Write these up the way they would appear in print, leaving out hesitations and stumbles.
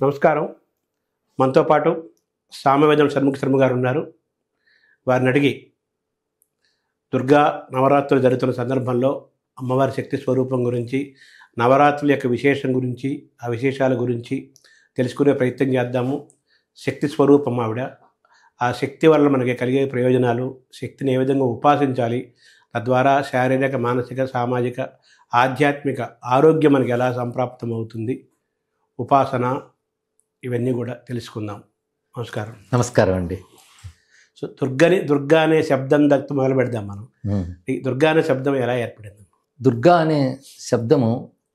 నమస్కారం. మనతో పాటు సామవేదం షణ్ముఖ శర్మ గారు ఉన్నారు. వారిని అడిగి దుర్గా నవరాత్రులు జరుగుతున్న సందర్భంలో అమ్మవారి శక్తి స్వరూపం గురించి, నవరాత్రుల యొక్క విశేషం గురించి, ఆ విశేషాల గురించి తెలుసుకునే ప్రయత్నం చేద్దాము. శక్తి స్వరూపం ఆవిడ. ఆ శక్తి వల్ల మనకి కలిగే ప్రయోజనాలు, శక్తిని ఏ విధంగా ఉపాసించాలి, తద్వారా శారీరక, మానసిక, సామాజిక, ఆధ్యాత్మిక ఆరోగ్యం మనకి ఎలా సంప్రాప్తం అవుతుంది, ఉపాసన, ఇవన్నీ కూడా తెలుసుకుందాం. నమస్కారం. నమస్కారం అండి. సో దుర్గా అనే శబ్దం దగ్గర మొదలు పెడదాం మనం. ఈ దుర్గా అనే శబ్దం ఎలా ఏర్పడింది? దుర్గా అనే శబ్దము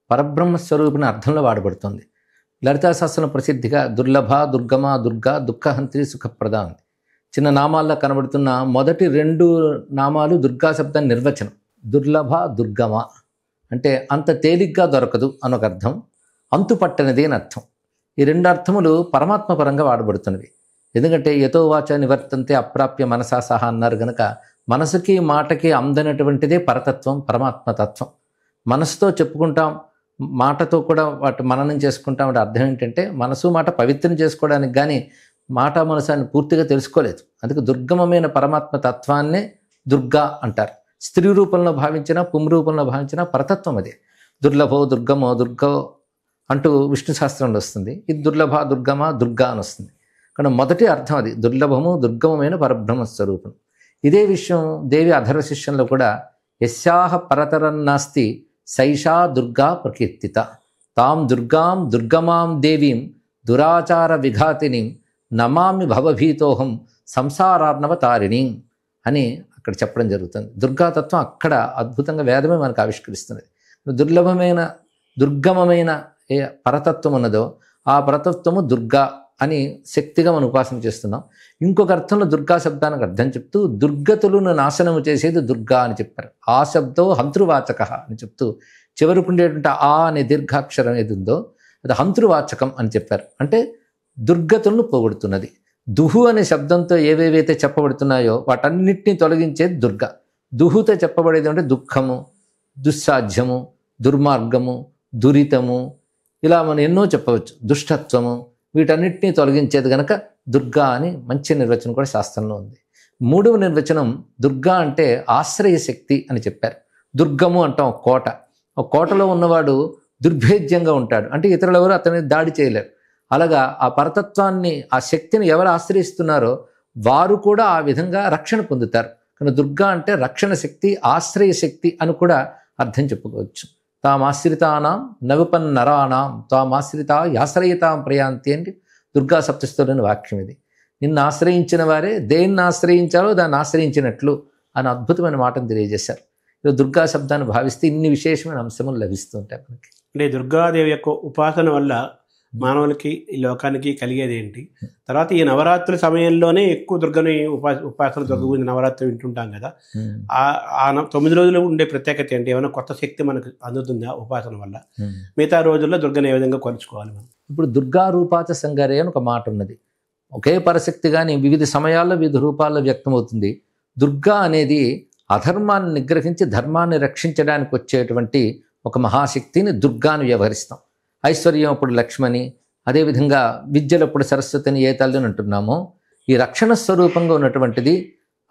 పరబ్రహ్మ స్వరూపిణి అర్థంలో వాడబడుతుంది. లలితా శాస్త్రంలో ప్రసిద్ధిగా దుర్లభ, దుర్గమ, దుర్గా, దుఃఖహంత్రి, సుఖప్రద ఉంది. చిన్న నామాల్లో కనబడుతున్న మొదటి రెండు నామాలు దుర్గా శబ్దాన్ని నిర్వచనం. దుర్లభ, దుర్గమ అంటే అంత తేలిగ్గా దొరకదు అనొక అర్థం, అంతుపట్టనిది అని అర్థం. ఈ రెండు అర్థములు పరమాత్మ పరంగా వాడబడుతున్నవి. ఎందుకంటే యతో వాచ నివర్తంతే అప్రాప్య మనసా సహా అన్నారు కనుక మనసుకి మాటకి అందనటువంటిదే పరతత్వం, పరమాత్మతత్వం. మనసుతో చెప్పుకుంటాం, మాటతో కూడా వాటి మననం చేసుకుంటాం. అంటే అర్థం ఏంటంటే మనసు మాట పవిత్రం చేసుకోవడానికి కానీ మాట మనసాన్ని పూర్తిగా తెలుసుకోలేదు. అందుకే దుర్గమమైన పరమాత్మ తత్వాన్నే దుర్గా అంటారు. స్త్రీ రూపంలో భావించిన, పుం రూపంలో భావించిన పరతత్వం అదే. దుర్లభో, దుర్గమో, దుర్గో అంటూ విష్ణు శాస్త్రంలో వస్తుంది. ఇది దుర్లభ, దుర్గమ, దుర్గా అని వస్తుంది. కానీ మొదటి అర్థం అది దుర్లభము, దుర్గమమైన పరబ్రహ్మ స్వరూపం. ఇదే విషయం దేవి అధర్వ శిష్యంలో కూడా యస్యాహ పరతరన్నాస్తి సైషా దుర్గా ప్రకీర్తిత తాం దుర్గాం దుర్గమాం దేవీం దురాచార విఘాతినిం నమామి భవభీతోహం సంసారార్ణవ తారిణి అని అక్కడ చెప్పడం జరుగుతుంది. దుర్గాతత్వం అక్కడ అద్భుతంగా వేదమే మనకు ఆవిష్కరిస్తున్నది. దుర్లభమైన, దుర్గమమైన ఏ పరతత్వం ఉన్నదో ఆ పరతత్వము దుర్గా అని శక్తిగా మనం ఉపాసన చేస్తున్నాం. ఇంకొక అర్థంలో దుర్గా శబ్దానికి అర్థం చెప్తూ దుర్గతులను నాశనము చేసేది దుర్గా అని చెప్పారు. ఆ శబ్దో హంతృవాచక అని చెప్తూ చివరికి ఉండేటువంటి ఆ అనే దీర్ఘాక్షరం ఏది ఉందో అది హంతృవాచకం అని చెప్పారు. అంటే దుర్గతులను పోగొడుతున్నది. దుహు అనే శబ్దంతో ఏవేవైతే చెప్పబడుతున్నాయో వాటన్నిటినీ తొలగించేది దుర్గా. దుహుతో చెప్పబడేది అంటే దుఃఖము, దుస్సాధ్యము, దుర్మార్గము, దురితము, ఇలా మనం ఎన్నో చెప్పవచ్చు. దుష్టత్వము, వీటన్నిటినీ తొలగించేది కనుక దుర్గా అని మంచి నిర్వచనం కూడా శాస్త్రంలో ఉంది. మూడవ నిర్వచనం దుర్గా అంటే ఆశ్రయ శక్తి అని చెప్పారు. దుర్గము అంటాం ఒక కోట. ఒక కోటలో ఉన్నవాడు దుర్భేద్యంగా ఉంటాడు, అంటే ఇతరులు ఎవరు అతని దాడి చేయలేరు. అలాగా ఆ పరతత్వాన్ని, ఆ శక్తిని ఎవరు ఆశ్రయిస్తున్నారో వారు కూడా ఆ విధంగా రక్షణ పొందుతారు. కానీ దుర్గా అంటే రక్షణ శక్తి, ఆశ్రయ శక్తి అని కూడా అర్థం చెప్పుకోవచ్చు. తామాశ్రితానాం నవిపన్నరాణాం తామాశ్రిత యాశ్రయితాం ప్రయాంతి అంటే దుర్గా సప్తస్థులని వాక్యం ఇది. నిన్ను ఆశ్రయించిన వారే దేన్ని ఆశ్రయించాలో దాన్ని ఆశ్రయించినట్లు అని అద్భుతమైన మాటను తెలియజేశారు. దుర్గా శబ్దాన్ని భావిస్తే ఇన్ని విశేషమైన అంశములు లభిస్తూ ఉంటాయి మనకి. అంటే దుర్గాదేవి యొక్క ఉపాసన వల్ల మానవులకి, ఈ లోకానికి కలిగేది ఏంటి? తర్వాత ఈ నవరాత్రుల సమయంలోనే ఎక్కువ దుర్గని ఉపాసన, దుర్గ గురించి నవరాత్రి వింటుంటాం కదా. ఆ 9 రోజులు ఉండే ప్రత్యేకత ఏంటి? ఏమైనా కొత్త శక్తి మనకు అందుతుందా ఉపాసన వల్ల? మిగతా రోజుల్లో దుర్గని ఏ విధంగా కొలుచుకోవాలి మనం? ఇప్పుడు దుర్గా రూపాచ సంగారే అని ఒక మాట ఉన్నది. ఒకే పరశక్తి కానీ వివిధ సమయాల్లో వివిధ రూపాల్లో వ్యక్తమవుతుంది. దుర్గా అనేది అధర్మాన్ని నిగ్రహించి ధర్మాన్ని రక్షించడానికి వచ్చేటువంటి ఒక మహాశక్తిని దుర్గాను వ్యవహరిస్తాం. ఐశ్వర్యం అప్పుడు లక్ష్మణి, అదేవిధంగా విద్యలప్పుడు సరస్వతిని ఏ తల్లిని అంటున్నామో ఈ రక్షణ స్వరూపంగా ఉన్నటువంటిది.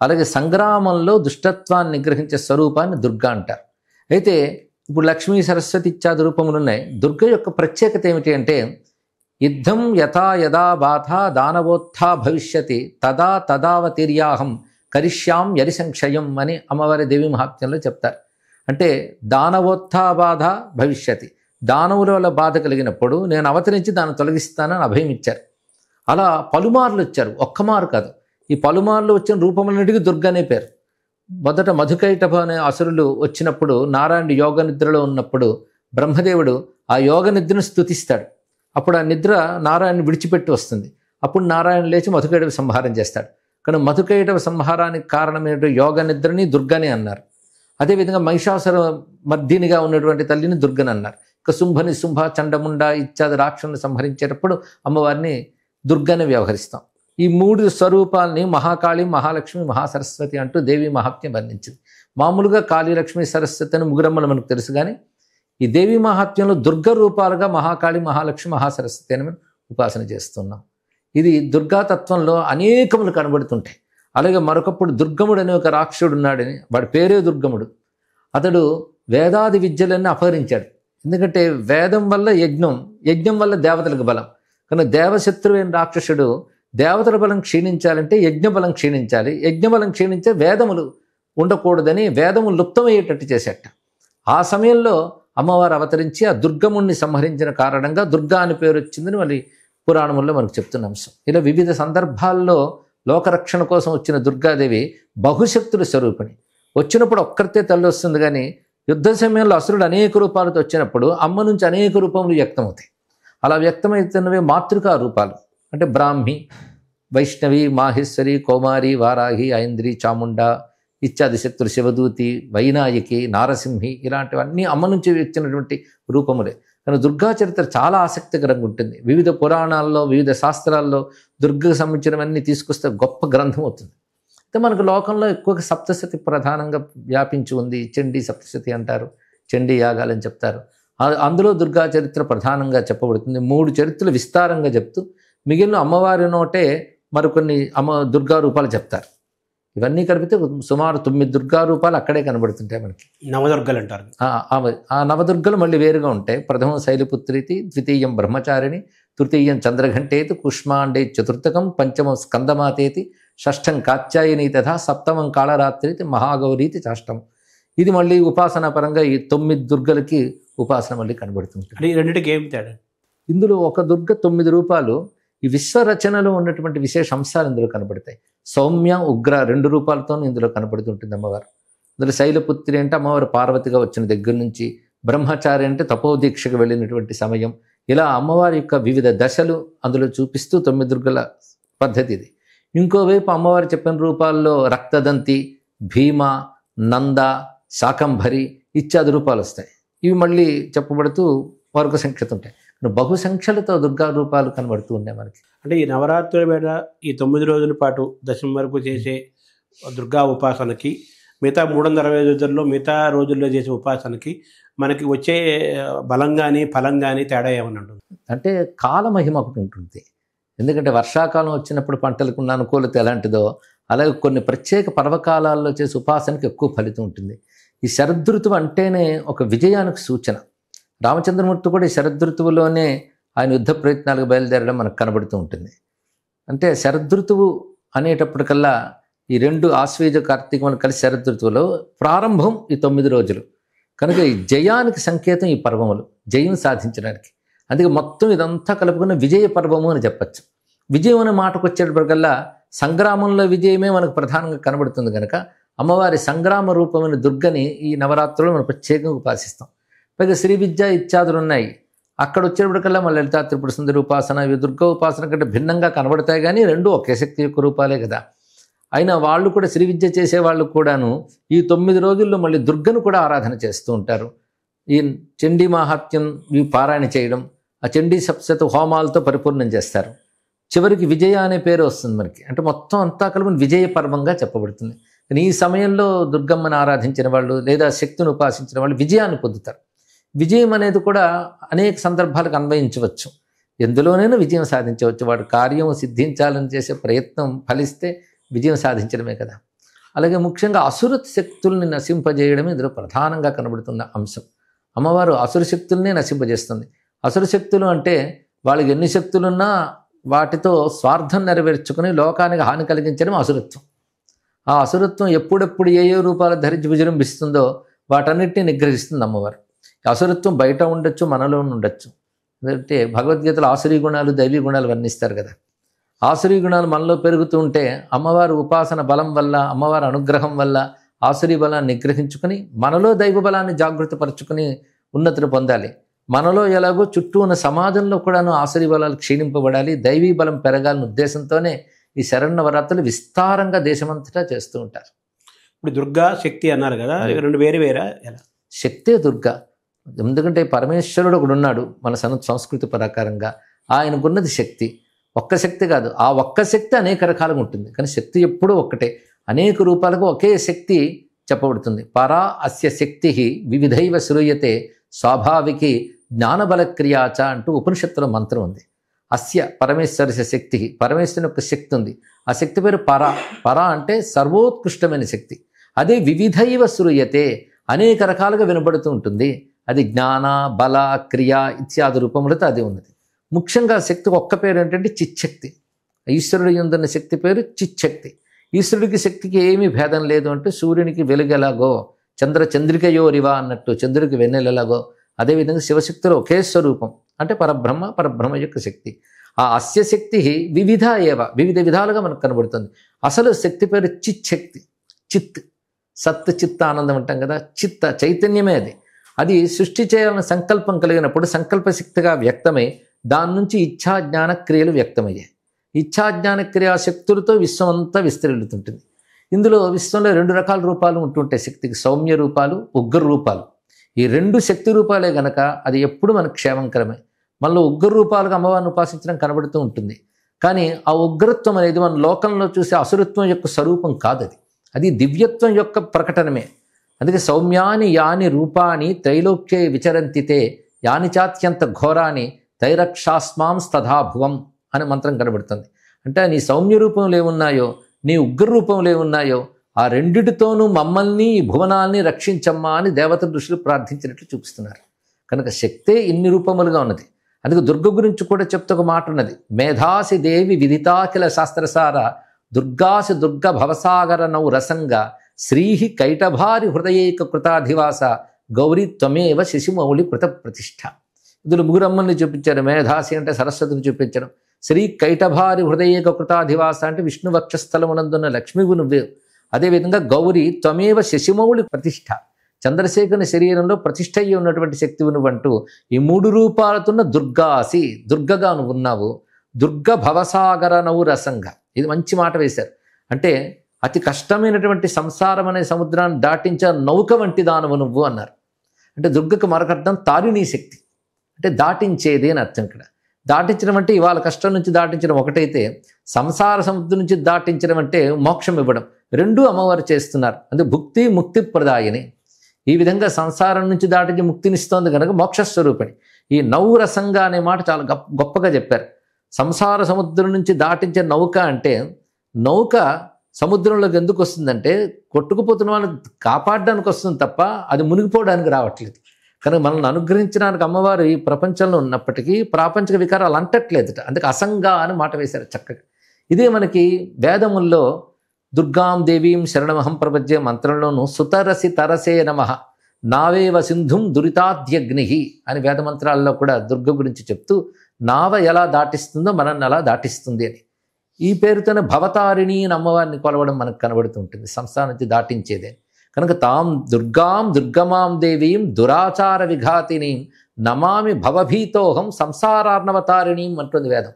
అలాగే సంగ్రామంలో దుష్టత్వాన్ని నిగ్రహించే స్వరూపాన్ని దుర్గా అంటారు. అయితే ఇప్పుడు లక్ష్మీ, సరస్వతి ఇత్యాది రూపములు ఉన్నాయి. దుర్గ యొక్క ప్రత్యేకత ఏమిటి అంటే యుద్ధం యథా యథా బాధ దానవోత్థా భవిష్యతి తదా తదావతిర్యాహం కరిష్యాం యరిసంక్షయం అని అమ్మవారి దేవి మహాత్మ్యంలో చెప్తారు. అంటే దానవోత్థా బాధ భవిష్యతి, దానవుల వల్ల బాధ కలిగినప్పుడు నేను అవతరించి దాన్ని తొలగిస్తానని అభయం ఇచ్చారు. అలా పలుమార్లు వచ్చారు, ఒక్కమారు కాదు. ఈ పలుమార్లు వచ్చిన రూపములన్నిటికీ దుర్గనే పేరు. మొదట మధుకైటభ అనే అసురులు వచ్చినప్పుడు, నారాయణుడు యోగ నిద్రలో ఉన్నప్పుడు బ్రహ్మదేవుడు ఆ యోగ నిద్రను స్తుతిస్తాడు. అప్పుడు ఆ నిద్ర నారాయణుని విడిచిపెట్టి వస్తుంది. అప్పుడు నారాయణ లేచి మధుకైటభ సంహారం చేస్తాడు. కానీ మధుకైటభ సంహారానికి కారణమైన యోగ నిద్రని దుర్గనే అన్నారు. అదేవిధంగా మహిషాసుర మర్దినిగా ఉన్నటువంటి తల్లిని దుర్గని అన్నారు. ఇక శుంభని, శుంభ, చండముండ ఇత్యాది రాక్షసులను సంహరించేటప్పుడు అమ్మవారిని దుర్గని వ్యవహరిస్తాం. ఈ 3 స్వరూపాలని మహాకాళి, మహాలక్ష్మి, మహాసరస్వతి అంటూ దేవి మహాత్మ్యం వర్ణించింది. మామూలుగా కాళీ, లక్ష్మి, సరస్వతి అని ముగ్గురమ్మలు మనకు తెలుసు. కానీ ఈ దేవి మహాత్మ్యంలో దుర్గ రూపాలుగా మహాకాళి, మహాలక్ష్మి, మహాసరస్వతి అని ఉపాసన చేస్తున్నాం. ఇది దుర్గాతత్వంలో అనేకములు కనబడుతుంటాయి. అలాగే మరొకప్పుడు దుర్గముడు అనే ఒక రాక్షసుడు ఉన్నాడని, వాడి పేరే దుర్గముడు. అతడు వేదాది విద్యలన్నీ అపహరించాడు. ఎందుకంటే వేదం వల్ల యజ్ఞం, యజ్ఞం వల్ల దేవతలకు బలం. కానీ దేవశత్రువైన రాక్షసుడు దేవతల బలం క్షీణించాలంటే యజ్ఞ బలం క్షీణించాలి, యజ్ఞ బలం క్షీణించే వేదములు ఉండకూడదని వేదములు లుప్తమయ్యేటట్టు చేసేట. ఆ సమయంలో అమ్మవారు అవతరించి ఆ దుర్గముణ్ణి సంహరించిన కారణంగా దుర్గా అని పేరు వచ్చిందని మళ్ళీ పురాణముల్లో మనకు చెప్తున్న అంశం. ఇలా వివిధ సందర్భాల్లో లోకరక్షణ కోసం వచ్చిన దుర్గాదేవి బహుశక్తుల స్వరూపిణి. వచ్చినప్పుడు ఒక్కరితే తల్లి వస్తుంది, కానీ యుద్ధ సమయంలో అసురుడు అనేక రూపాలతో వచ్చినప్పుడు అమ్మ నుంచి అనేక రూపములు వ్యక్తమవుతాయి. అలా వ్యక్తమవుతున్నవే మాతృకా రూపాలు. అంటే బ్రాహ్మి, వైష్ణవి, మాహేశ్వరి, కౌమారి, వారాహి, ఐంద్రి, చాముండ ఇత్యాది శక్తులు, శివదూతి, వైనాయకి, నారసింహి, ఇలాంటివన్నీ అమ్మ నుంచి వచ్చినటువంటి రూపములే. కానీ దుర్గా చరిత్ర చాలా ఆసక్తికరంగా ఉంటుంది. వివిధ పురాణాల్లో, వివిధ శాస్త్రాల్లో దుర్గకు సంబంధించినవన్నీ తీసుకొస్తే గొప్ప గ్రంథం అవుతుంది. అయితే మనకు లోకంలో ఎక్కువగా సప్తశతి ప్రధానంగా వ్యాపించి ఉంది. చండీ సప్తశతి అంటారు, చండీ యాగాలని చెప్తారు. అందులో దుర్గా చరిత్ర ప్రధానంగా చెప్పబడుతుంది. 3 చరిత్రలు విస్తారంగా చెప్తూ మిగిలిన అమ్మవారి నోటే మరికొన్ని దుర్గా రూపాలు చెప్తారు. ఇవన్నీ కలిపితే సుమారు 9 దుర్గా రూపాలు అక్కడే కనబడుతుంటాయి మనకి. నవదుర్గలు అంటారు. ఆ నవదుర్గలు మళ్ళీ వేరుగా ఉంటాయి. ప్రథమం శైలపుత్రీతి, ద్వితీయం బ్రహ్మచారిణి, తృతీయం చంద్రఘంటేతి, కుష్మాండే చతుర్థకం, పంచమం స్కందమాతేతి, షష్ఠం కాత్యాయని తథా, సప్తమం కాళరాత్రితి, మహాగౌరీతి చాష్టం. ఇది మళ్ళీ ఉపాసనా పరంగా ఈ 9 దుర్గలకి ఉపాసన మళ్ళీ కనబడుతుంటుంది. ఈ రెండింటికి ఏం తేడా? ఇందులో ఒక దుర్గ 9 రూపాలు. ఈ విశ్వరచనలో ఉన్నటువంటి విశేష అంశాలు ఇందులో కనబడతాయి. సౌమ్య, ఉగ్ర 2 రూపాలతో ఇందులో కనబడుతుంటుంది అమ్మవారు. అందులో శైలపుత్రి అంటే అమ్మవారు పార్వతిగా వచ్చిన దగ్గర నుంచి, బ్రహ్మచారి అంటే తపోదీక్షకు వెళ్ళినటువంటి సమయం, ఇలా అమ్మవారి యొక్క వివిధ దశలు అందులో చూపిస్తూ 9 దుర్గల పద్ధతి ఇది. ఇంకోవైపు అమ్మవారు చెప్పిన రూపాల్లో రక్తదంతి, భీమ, నంద, శాకంభరి ఇత్యాది రూపాలు వస్తాయి. ఇవి మళ్ళీ చెప్పబడుతూ వర్గ సంఖ్యత ఉంటాయి. బహుసంఖ్యలతో దుర్గా రూపాలు కనబడుతూ ఉన్నాయి మనకి. అంటే ఈ నవరాత్రుల వేళ ఈ 9 రోజుల పాటు దశమి వరకు చేసే దుర్గా ఉపాసనకి, మిగతా 365 రోజుల్లో మిగతా రోజుల్లో చేసే ఉపాసనకి మనకి వచ్చే బలం కానీ ఫలం కానీ తేడా ఏమని ఉంటుంది? అంటే కాలమహిమ ఒకటి ఉంటుంది. ఎందుకంటే వర్షాకాలం వచ్చినప్పుడు పంటలకు ఉన్న అనుకూలత ఎలాంటిదో, అలాగే కొన్ని ప్రత్యేక పర్వకాలాల్లో చేసే ఉపాసనకి ఎక్కువ ఫలితం ఉంటుంది. ఈ శరదృతువు అంటేనే ఒక విజయానికి సూచన. రామచంద్రమూర్తి కూడా ఈ శరదృతువులోనే ఆయన యుద్ధ ప్రయత్నాలకు బయలుదేరడం మనకు కనబడుతూ ఉంటుంది. అంటే శరదృతువు అనేటప్పటికల్లా ఈ 2 ఆశ్వేజ కార్తీకములు కలిసి శరదృతువులో ప్రారంభం ఈ 9 రోజులు కనుక ఈ జయానికి సంకేతం ఈ పర్వములు, జయం సాధించడానికి. అందుకే మొత్తం ఇదంతా కలుపుకున్న విజయ పర్వము అని చెప్పచ్చు. విజయం అనే మాటకు వచ్చేటప్పటికల్లా సంగ్రామంలో విజయమే మనకు ప్రధానంగా కనబడుతుంది కనుక అమ్మవారి సంగ్రామ రూపమైన దుర్గని ఈ నవరాత్రులు మనం ప్రత్యేకంగా ఉపాసిస్తాం. పైగా శ్రీ విద్య ఇత్యాదులు ఉన్నాయి. అక్కడ వచ్చేటప్పటికల్లా మన లలితా త్రిపుర సుందరి ఉపాసన, ఇవి దుర్గా ఉపాసన కంటే భిన్నంగా కనబడతాయి, కానీ 2 ఒకే శక్తి యొక్క రూపాలే కదా. అయినా వాళ్ళు కూడా శ్రీ విద్య చేసేవాళ్ళు కూడాను ఈ 9 రోజుల్లో మళ్ళీ దుర్గను కూడా ఆరాధన చేస్తూ ఉంటారు. ఈ చండీ మహాత్మ్యం ఇవి పారాయణ చేయడం, ఆ చండీ సప్తశత హోమాలతో పరిపూర్ణం చేస్తారు. చివరికి విజయ అనే పేరు వస్తుంది మనకి. అంటే మొత్తం అంతా కలిపి విజయ పర్వంగా చెప్పబడుతుంది. కానీ ఈ సమయంలో దుర్గమ్మను ఆరాధించిన వాళ్ళు లేదా శక్తిని ఉపాసించిన వాళ్ళు విజయాన్ని పొందుతారు. విజయం అనేది కూడా అనేక సందర్భాలకు అన్వయించవచ్చు. ఎందులోనైనా విజయం సాధించవచ్చు. వాడు కార్యం సిద్ధించాలని చేసే ప్రయత్నం ఫలిస్తే విజయం సాధించడమే కదా. అలాగే ముఖ్యంగా అసుర శక్తుల్ని నశింపజేయడమే ఇందులో ప్రధానంగా కనబడుతున్న అంశం. అమ్మవారు అసుర శక్తుల్ని నశింపజేస్తుంది. అసుర శక్తులు అంటే వాళ్ళకి ఎన్ని శక్తులున్నా వాటితో స్వార్థం నెరవేర్చుకుని లోకానికి హాని కలిగించడం అసురత్వం. ఆ అసురత్వం ఎప్పుడెప్పుడు ఏ రూపాలు ధరించి విజృంభిస్తుందో వాటన్నిటిని నిగ్రహిస్తుంది అమ్మవారు. అసురత్వం బయట ఉండొచ్చు, మనలో ఉండొచ్చు. ఎందుకంటే భగవద్గీతలో ఆసురీ గుణాలు, దైవీ గుణాలు వర్ణిస్తారు కదా. ఆసురీ గుణాలు మనలో పెరుగుతూ ఉంటే అమ్మవారి ఉపాసన బలం వల్ల, అమ్మవారి అనుగ్రహం వల్ల ఆసురీ బలాన్ని నిగ్రహించుకుని మనలో దైవ బలాన్ని జాగృతపరచుకుని ఉన్నతిని పొందాలి. మనలో ఎలాగో చుట్టూ ఉన్న సమాజంలో కూడాను ఆసురీ బలాలు క్షీణింపబడాలి, దైవీ బలం పెరగాలనే ఉద్దేశంతోనే ఈ శరన్నవరాత్రులు విస్తారంగా దేశమంతటా చేస్తూ ఉంటారు. ఇప్పుడు దుర్గా శక్తి అన్నారు కదా, 2 వేరే వేరా? ఎలా? శక్తే దుర్గా. ఎందుకంటే పరమేశ్వరుడు ఒకడు ఉన్నాడు మన సంస్కృతి ప్రకారంగా. ఆయనకున్నది శక్తి. ఒక్క శక్తి కాదు, ఆ ఒక్క శక్తి అనేక రకాలుగా ఉంటుంది. కానీ శక్తి ఎప్పుడూ ఒక్కటే. అనేక రూపాలకు ఒకే శక్తి చెప్పబడుతుంది. పరా అస్య శక్తి వివిధైవ శ్రూయతే స్వాభావికి జ్ఞానబలక్రియాచ అంటూ ఉపనిషత్తులో మంత్రం ఉంది. అస్య పరమేశ్వరస్య శక్తి, పరమేశ్వరుని యొక్క శక్తి ఉంది. ఆ శక్తి పేరు పర. పర అంటే సర్వోత్కృష్టమైన శక్తి. అదే వివిధైవ శ్రూయతే, అనేక రకాలుగా వినబడుతూ ఉంటుంది. అది జ్ఞాన, బల, క్రియ ఇత్యాది రూపములతో అది ఉన్నది. ముఖ్యంగా శక్తికి ఒక్క పేరు ఏంటంటే చిచ్చక్తి. ఈశ్వరుడు యందున్న శక్తి పేరు చిచ్చక్తి. ఈశ్వరుడికి శక్తికి ఏమీ భేదం లేదు అంటే సూర్యునికి వెలుగెలాగో, చంద్రికయోరివా అన్నట్టు చంద్రుడికి వెన్నెలెలాగో, అదేవిధంగా శివశక్తిలో ఒకే స్వరూపం అంటే పరబ్రహ్మ, పరబ్రహ్మ యొక్క శక్తి. ఆ అస్య శక్తి వివిధ ఏవ, వివిధ విధాలుగా మనకు కనబడుతుంది. అసలు శక్తి పేరు చిచ్చక్తి. చిత్, సత్, చిత్త, ఆనందం అంటాం కదా, చిత్త చైతన్యమే అది. అది సృష్టి చేయాలన్న సంకల్పం కలిగినప్పుడు సంకల్ప శక్తిగా వ్యక్తమై దాని నుంచి ఇచ్ఛాజ్ఞాన క్రియలు వ్యక్తమయ్యాయి. ఇచ్ఛాజ్ఞాన క్రియా శక్తులతో విశ్వం అంతా విస్తరిల్లుతుంటుంది. ఇందులో విశ్వంలో 2 రకాల రూపాలు ఉంటుంటాయి శక్తికి, సౌమ్య రూపాలు, ఉగ్ర రూపాలు. ఈ 2 శక్తి రూపాలే గనక అది ఎప్పుడు మనకు క్షేమంకరమే. మనలో ఉగ్ర రూపాలుగా అమ్మవారిని ఉపాసించడం కనబడుతూ ఉంటుంది. కానీ ఆ ఉగ్రత్వం అనేది మన లోకంలో చూసే అసురత్వం యొక్క స్వరూపం కాదు. అది దివ్యత్వం యొక్క ప్రకటనమే. అందుకే సౌమ్యాని యాని రూపాని త్రైలోక్యే విచరంతితే యాని చాత్యంత ఘోరాని తైరక్షాస్మాం స్తథాభువం అనే మంత్రం కనబడుతుంది. అంటే నీ సౌమ్య రూపంలో ఏమున్నాయో, నీ ఉగ్ర రూపంలో ఏమున్నాయో ఆ రెండిటితోనూ మమ్మల్ని, ఈ భువనాల్ని రక్షించమ్మా అని దేవత ఋషులు ప్రార్థించినట్లు చూపిస్తున్నారు. కనుక శక్తే ఇన్ని రూపములుగా ఉన్నది. అందుకే దుర్గ గురించి కూడా చెప్తే ఒక మాట ఉన్నది. మేధాసి దేవి విదితాఖిల శాస్త్రసార దుర్గాసి దుర్గ భవసాగర నౌ రసంగా శ్రీహి కైటభారి హృదయేక కృతాధివాస గౌరీ త్వమేవ శశిమౌళి కృత ప్రతిష్ఠ. ఇందులో ముగ్గురమ్మల్ని చూపించారు. మేధాసి అంటే సరస్వతిని చూపించడం, శ్రీ కైటభారి హృదయేక కృతాధివాస అంటే విష్ణు వక్షస్థలమునందున్న లక్ష్మీవు నువ్వే. అదేవిధంగా గౌరీ త్వమేవ శశిమౌళి ప్రతిష్ఠ, చంద్రశేఖరుని శరీరంలో ప్రతిష్ఠ అయ్యి ఉన్నటువంటి శక్తివి నువ్వంటూ ఈ 3 రూపాలతున్న దుర్గాసి, దుర్గగా నువ్వు ఉన్నావు. దుర్గ భవసాగర నౌ రసంగా, ఇది మంచి మాట వేశారు. అంటే అతి కష్టమైనటువంటి సంసారం అనే సముద్రాన్ని దాటించే నౌక వంటి దానవు నువ్వు అన్నారు. అంటే దుర్గకు మరొక అర్థం తారిణీ శక్తి, అంటే దాటించేది అని అర్థం. ఇక్కడ దాటించడం అంటే ఇవాళ కష్టం నుంచి దాటించడం ఒకటైతే, సంసార సముద్రం నుంచి దాటించడం అంటే మోక్షం ఇవ్వడం. 2 అమ్మవారు చేస్తున్నారు. అంటే భుక్తి ముక్తి ప్రదాయని. ఈ విధంగా సంసారం నుంచి దాటించి ముక్తినిస్తోంది కనుక మోక్షస్వరూపిణి. ఈ నౌరసంగా అనే మాట చాలా గొప్పగా చెప్పారు. సంసార సముద్రం నుంచి దాటించే నౌక అంటే, నౌక సముద్రంలోకి ఎందుకు వస్తుందంటే కొట్టుకుపోతున్న వాళ్ళని కాపాడడానికి వస్తుంది తప్ప అది మునిగిపోవడానికి రావట్లేదు. కనుక మనల్ని అనుగ్రహించడానికి అమ్మవారు ఈ ప్రపంచంలో ఉన్నప్పటికీ ప్రాపంచిక వికారాలు అంటట్లేదుట. అందుకే అసంగా అని మాట వేశారు చక్కగా. ఇదే మనకి వేదముల్లో దుర్గాం దేవీం శరణమహం ప్రపంచే మంత్రంలోనూ సుతరసి తరసే నమః నావేవ సింధుం దురితాద్యగ్ని అని వేద మంత్రాల్లో కూడా దుర్గ గురించి చెప్తూ నావ ఎలా దాటిస్తుందో మనల్ని అలా దాటిస్తుంది అని. ఈ పేరుతోనే భవతారిణి అని అమ్మవారిని కొలవడం మనకు కనబడుతుంటుంది, సంస్థానం నుంచి దాటించేదే. కనుక తాం దుర్గాం దుర్గమాం దేవీం దురాచార విఘాతినీం నమామి భవభీతోహం సంసారార్ణవతారిణీం అంటుంది వేదం.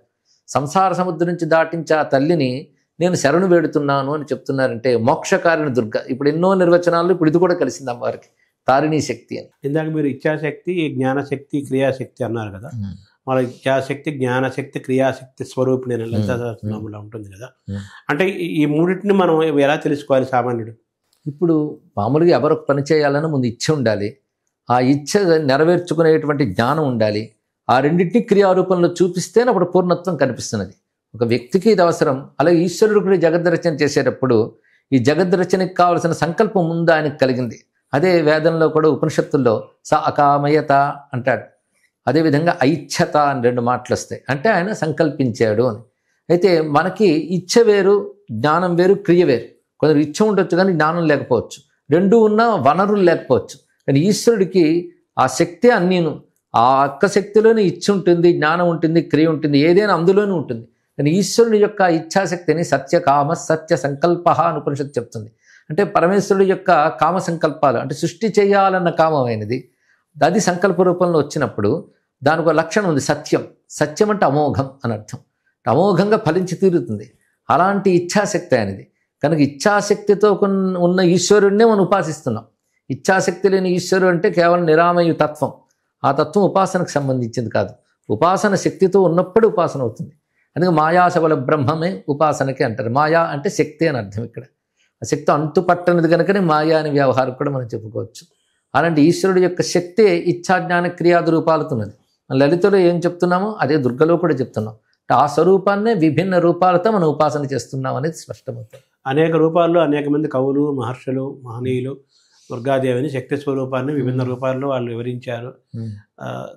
సంసార సముద్రం నుంచి దాటించే ఆ తల్లిని నేను శరణు వేడుతున్నాను అని చెప్తున్నారంటే మోక్షకారిణి దుర్గ. ఇప్పుడు ఎన్నో నిర్వచనాలు ఇప్పుడు ఇది కూడా కలిసింది అమ్మవారికి, తారిణీ శక్తి అని. ఇందాక మీరు ఇచ్ఛాశక్తి, జ్ఞానశక్తి, క్రియాశక్తి అన్నారు కదా. మన ఇచ్ఛాశక్తి, జ్ఞానశక్తి, క్రియాశక్తి స్వరూపిణి లలితా సహస్రనామంలో ఉంటుంది కదా. అంటే ఈ మూడింటిని మనం ఎలా తెలుసుకోవాలి సామాన్యుడు? ఇప్పుడు మామూలుగా ఎవరు పని చేయాలని ముందు ఇచ్చ ఉండాలి, ఆ ఇచ్చ నెరవేర్చుకునేటువంటి జ్ఞానం ఉండాలి. ఆ రెండింటిని క్రియారూపంలో చూపిస్తేనే అప్పుడు పూర్ణత్వం కనిపిస్తున్నది. ఒక వ్యక్తికి ఇది అవసరం. అలాగే ఈశ్వరుడు కూడా జగద్రచన చేసేటప్పుడు ఈ జగద్రచనకి కావలసిన సంకల్పం ముందు ఆయనకు కలిగింది. అదే వేదంలో కూడా ఉపనిషత్తుల్లో స అకామయత అంటాడు. అదేవిధంగా ఐచ్ఛత అని 2 మాటలు వస్తాయి. అంటే ఆయన సంకల్పించాడు అని. అయితే మనకి ఇచ్చ వేరు, జ్ఞానం వేరు, క్రియ వేరు. కొందరు ఇచ్చ ఉండొచ్చు కానీ జ్ఞానం లేకపోవచ్చు, 2 ఉన్న వనరులు లేకపోవచ్చు. కానీ ఈశ్వరుడికి ఆ శక్తి అన్నీను, ఆ ఒక్క శక్తిలోనే ఇచ్చ ఉంటుంది, జ్ఞానం ఉంటుంది, క్రియ ఉంటుంది, ఏదైనా అందులోనే ఉంటుంది. కానీ ఈశ్వరుడి యొక్క ఇచ్ఛాశక్తిని సత్యకామ సత్య సంకల్ప అని ఉపనిషత్తు చెప్తుంది. అంటే పరమేశ్వరుడి యొక్క కామ సంకల్పాలు, అంటే సృష్టి చేయాలన్న కామమైనది, అది సంకల్ప రూపంలో వచ్చినప్పుడు దానికి ఒక లక్షణం ఉంది, సత్యం. సత్యం అంటే అమోఘం అని అర్థం. అమోఘంగా ఫలించి తీరుతుంది. అలాంటి ఇచ్ఛాశక్తి అనేది. కనుక ఇచ్ఛాశక్తితో ఉన్న ఈశ్వరుడినే మనం ఉపాసిస్తున్నాం. ఇచ్ఛాశక్తి లేని ఈశ్వరుడు అంటే కేవలం నిరామయ తత్వం. ఆ తత్వం ఉపాసనకు సంబంధించింది కాదు. ఉపాసన శక్తితో ఉన్నప్పుడు ఉపాసన అవుతుంది. అందుకే మాయాశబల బ్రహ్మమే ఉపాసనకి అంటారు. మాయా అంటే శక్తి అని అర్థం. ఇక్కడ ఆ శక్తి అంతుపట్టనిది కనుకనే మాయా అని వ్యవహారం కూడా మనం చెప్పుకోవచ్చు. అలాంటి ఈశ్వరుడు యొక్క శక్తే ఇచ్ఛాజ్ఞాన క్రియాది రూపాలతో ఉన్నది. లలితలో ఏం చెప్తున్నామో అదే దుర్గలో కూడా చెప్తున్నాం. ఆ స్వరూపాన్నే విభిన్న రూపాలతో మనం ఉపాసన చేస్తున్నాం అనేది స్పష్టమవుతుంది. అనేక రూపాల్లో అనేక మంది కవులు, మహర్షులు, మహనీయులు దుర్గాదేవిని శక్తి స్వరూపాన్ని విభిన్న రూపాల్లో వాళ్ళు వివరించారు.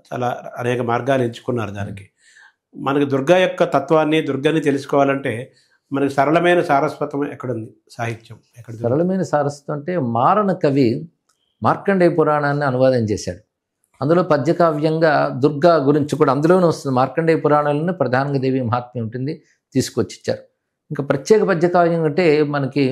చాలా అనేక మార్గాలు ఎంచుకున్నారు దానికి. మనకి దుర్గా యొక్క తత్వాన్ని, దుర్గని తెలుసుకోవాలంటే మనకి సరళమైన సారస్వతం ఎక్కడుంది? సాహిత్యం ఎక్కడ? సరళమైన సారస్వతం అంటే మారణ కవి మార్కండేయ పురాణాన్ని అనువాదం చేశాడు. అందులో పద్యకావ్యంగా దుర్గా గురించి కూడా అందులోనే వస్తుంది. మార్కండేయ పురాణంలోనే ప్రధానంగా దేవి మహాత్మ్యం ఉంటుంది, తీసుకొచ్చి ఇచ్చారు. ఇంకా ప్రత్యేక పద్యకావ్యం అంటే మనకి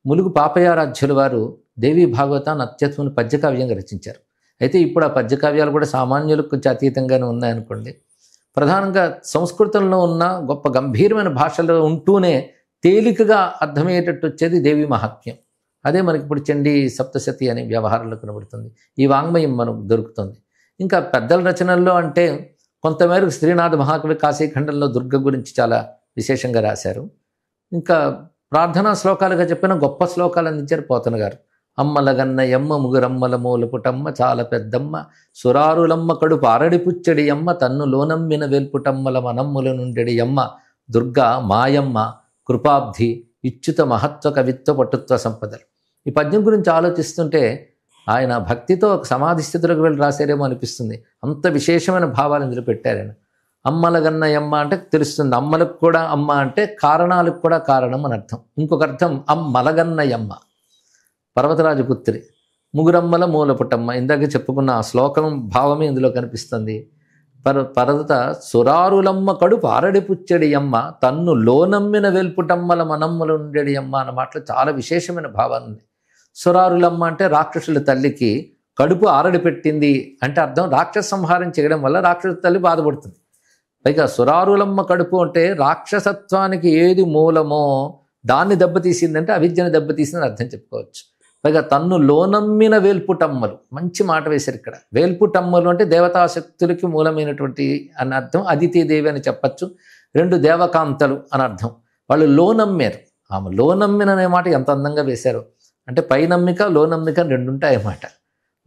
ములుగు పాపయారాధ్యుల వారు దేవీ భాగవతాన్ని అత్యద్భుతమైన పద్యకావ్యంగా రచించారు. అయితే ఇప్పుడు ఆ పద్యకావ్యాలు కూడా సామాన్యులకు కొంచెం అతీతంగానే ఉన్నాయనుకోండి. ప్రధానంగా సంస్కృతంలో ఉన్న గొప్ప గంభీరమైన భాషలో ఉంటూనే తేలికగా అర్థమయ్యేటట్టు వచ్చేది దేవీ మహాత్మ్యం. అదే మనకి ఇప్పుడు చండీ సప్తశతి అనే వ్యవహారంలో కనబడుతుంది. ఈ వాంగ్మయం మనకు దొరుకుతుంది. ఇంకా పెద్దల రచనల్లో అంటే కొంతమేరకు శ్రీనాథ మహాకవి కాశీఖండంలో దుర్గ గురించి చాలా విశేషంగా రాశారు. ఇంకా ప్రార్థనా శ్లోకాలుగా చెప్పిన గొప్ప శ్లోకాలు అందించారు పోతన గారు. అమ్మలగన్న ఎమ్మ ముగురమ్మల మూలపుటమ్మ చాలా పెద్దమ్మ సురారులమ్మ కడుపు అరడి పుచ్చడి అమ్మ తన్ను లోనమ్మిన వెల్పుటమ్మల మనమ్ముల నుండెడి అమ్మ దుర్గా మాయమ్మ కృపాబ్ధి ఇచ్యుత మహత్వ కవిత్వ పటుత్వ సంపదలు. ఈ పద్యం గురించి ఆలోచిస్తుంటే ఆయన భక్తితో ఒక సమాధి స్థితిలోకి వెళ్ళి రాశారేమో అనిపిస్తుంది. అంత విశేషమైన భావాలు ఇందులో పెట్టారు ఆయన. అమ్మలగన్న అమ్మ అంటే తెలుస్తుంది, అమ్మలకు కూడా అమ్మ అంటే కారణాలకు కూడా కారణం అని అర్థం. ఇంకొక అర్థం అమ్మలగన్నయమ్మ పర్వతరాజు పుత్రి, ముగురమ్మల మూలపుటమ్మ. ఇందాక చెప్పుకున్న ఆ శ్లోకం భావమే ఇందులో కనిపిస్తుంది. పర్వత సురారులమ్మ కడుపు అరడి పుచ్చడి అమ్మ తన్ను లోనమ్మిన వెల్పుటమ్మల మనమ్ముల ఉండేడి అమ్మ అన్న మాటలో చాలా విశేషమైన భావాన్ని ఉంది. సురారులమ్మ అంటే రాక్షసుల తల్లికి కడుపు ఆరడి పెట్టింది అంటే అర్థం రాక్షస సంహారం చేయడం వల్ల రాక్షస తల్లి బాధపడుతుంది. పైగా సురారులమ్మ కడుపు అంటే రాక్షసత్వానికి ఏది మూలమో దాన్ని దెబ్బతీసిందంటే అవిద్యను దెబ్బతీసిందని అర్థం చెప్పుకోవచ్చు. పైగా తన్ను లోనమ్మిన వేల్పుటమ్మలు, మంచి మాట వేశారు ఇక్కడ. వేల్పుటమ్మలు అంటే దేవతాశక్తులకి మూలమైనటువంటి అని అర్థం. అదితిదేవి అని చెప్పచ్చు. రెండు దేవకాంతలు అని అర్థం. వాళ్ళు లోనమ్మారు. ఆమె లోనమ్మిన అనే మాట ఎంత అందంగా వేశారు. అంటే పైనమ్మిక లోనమ్మిక రెండు ఉంటాయి అన్నమాట.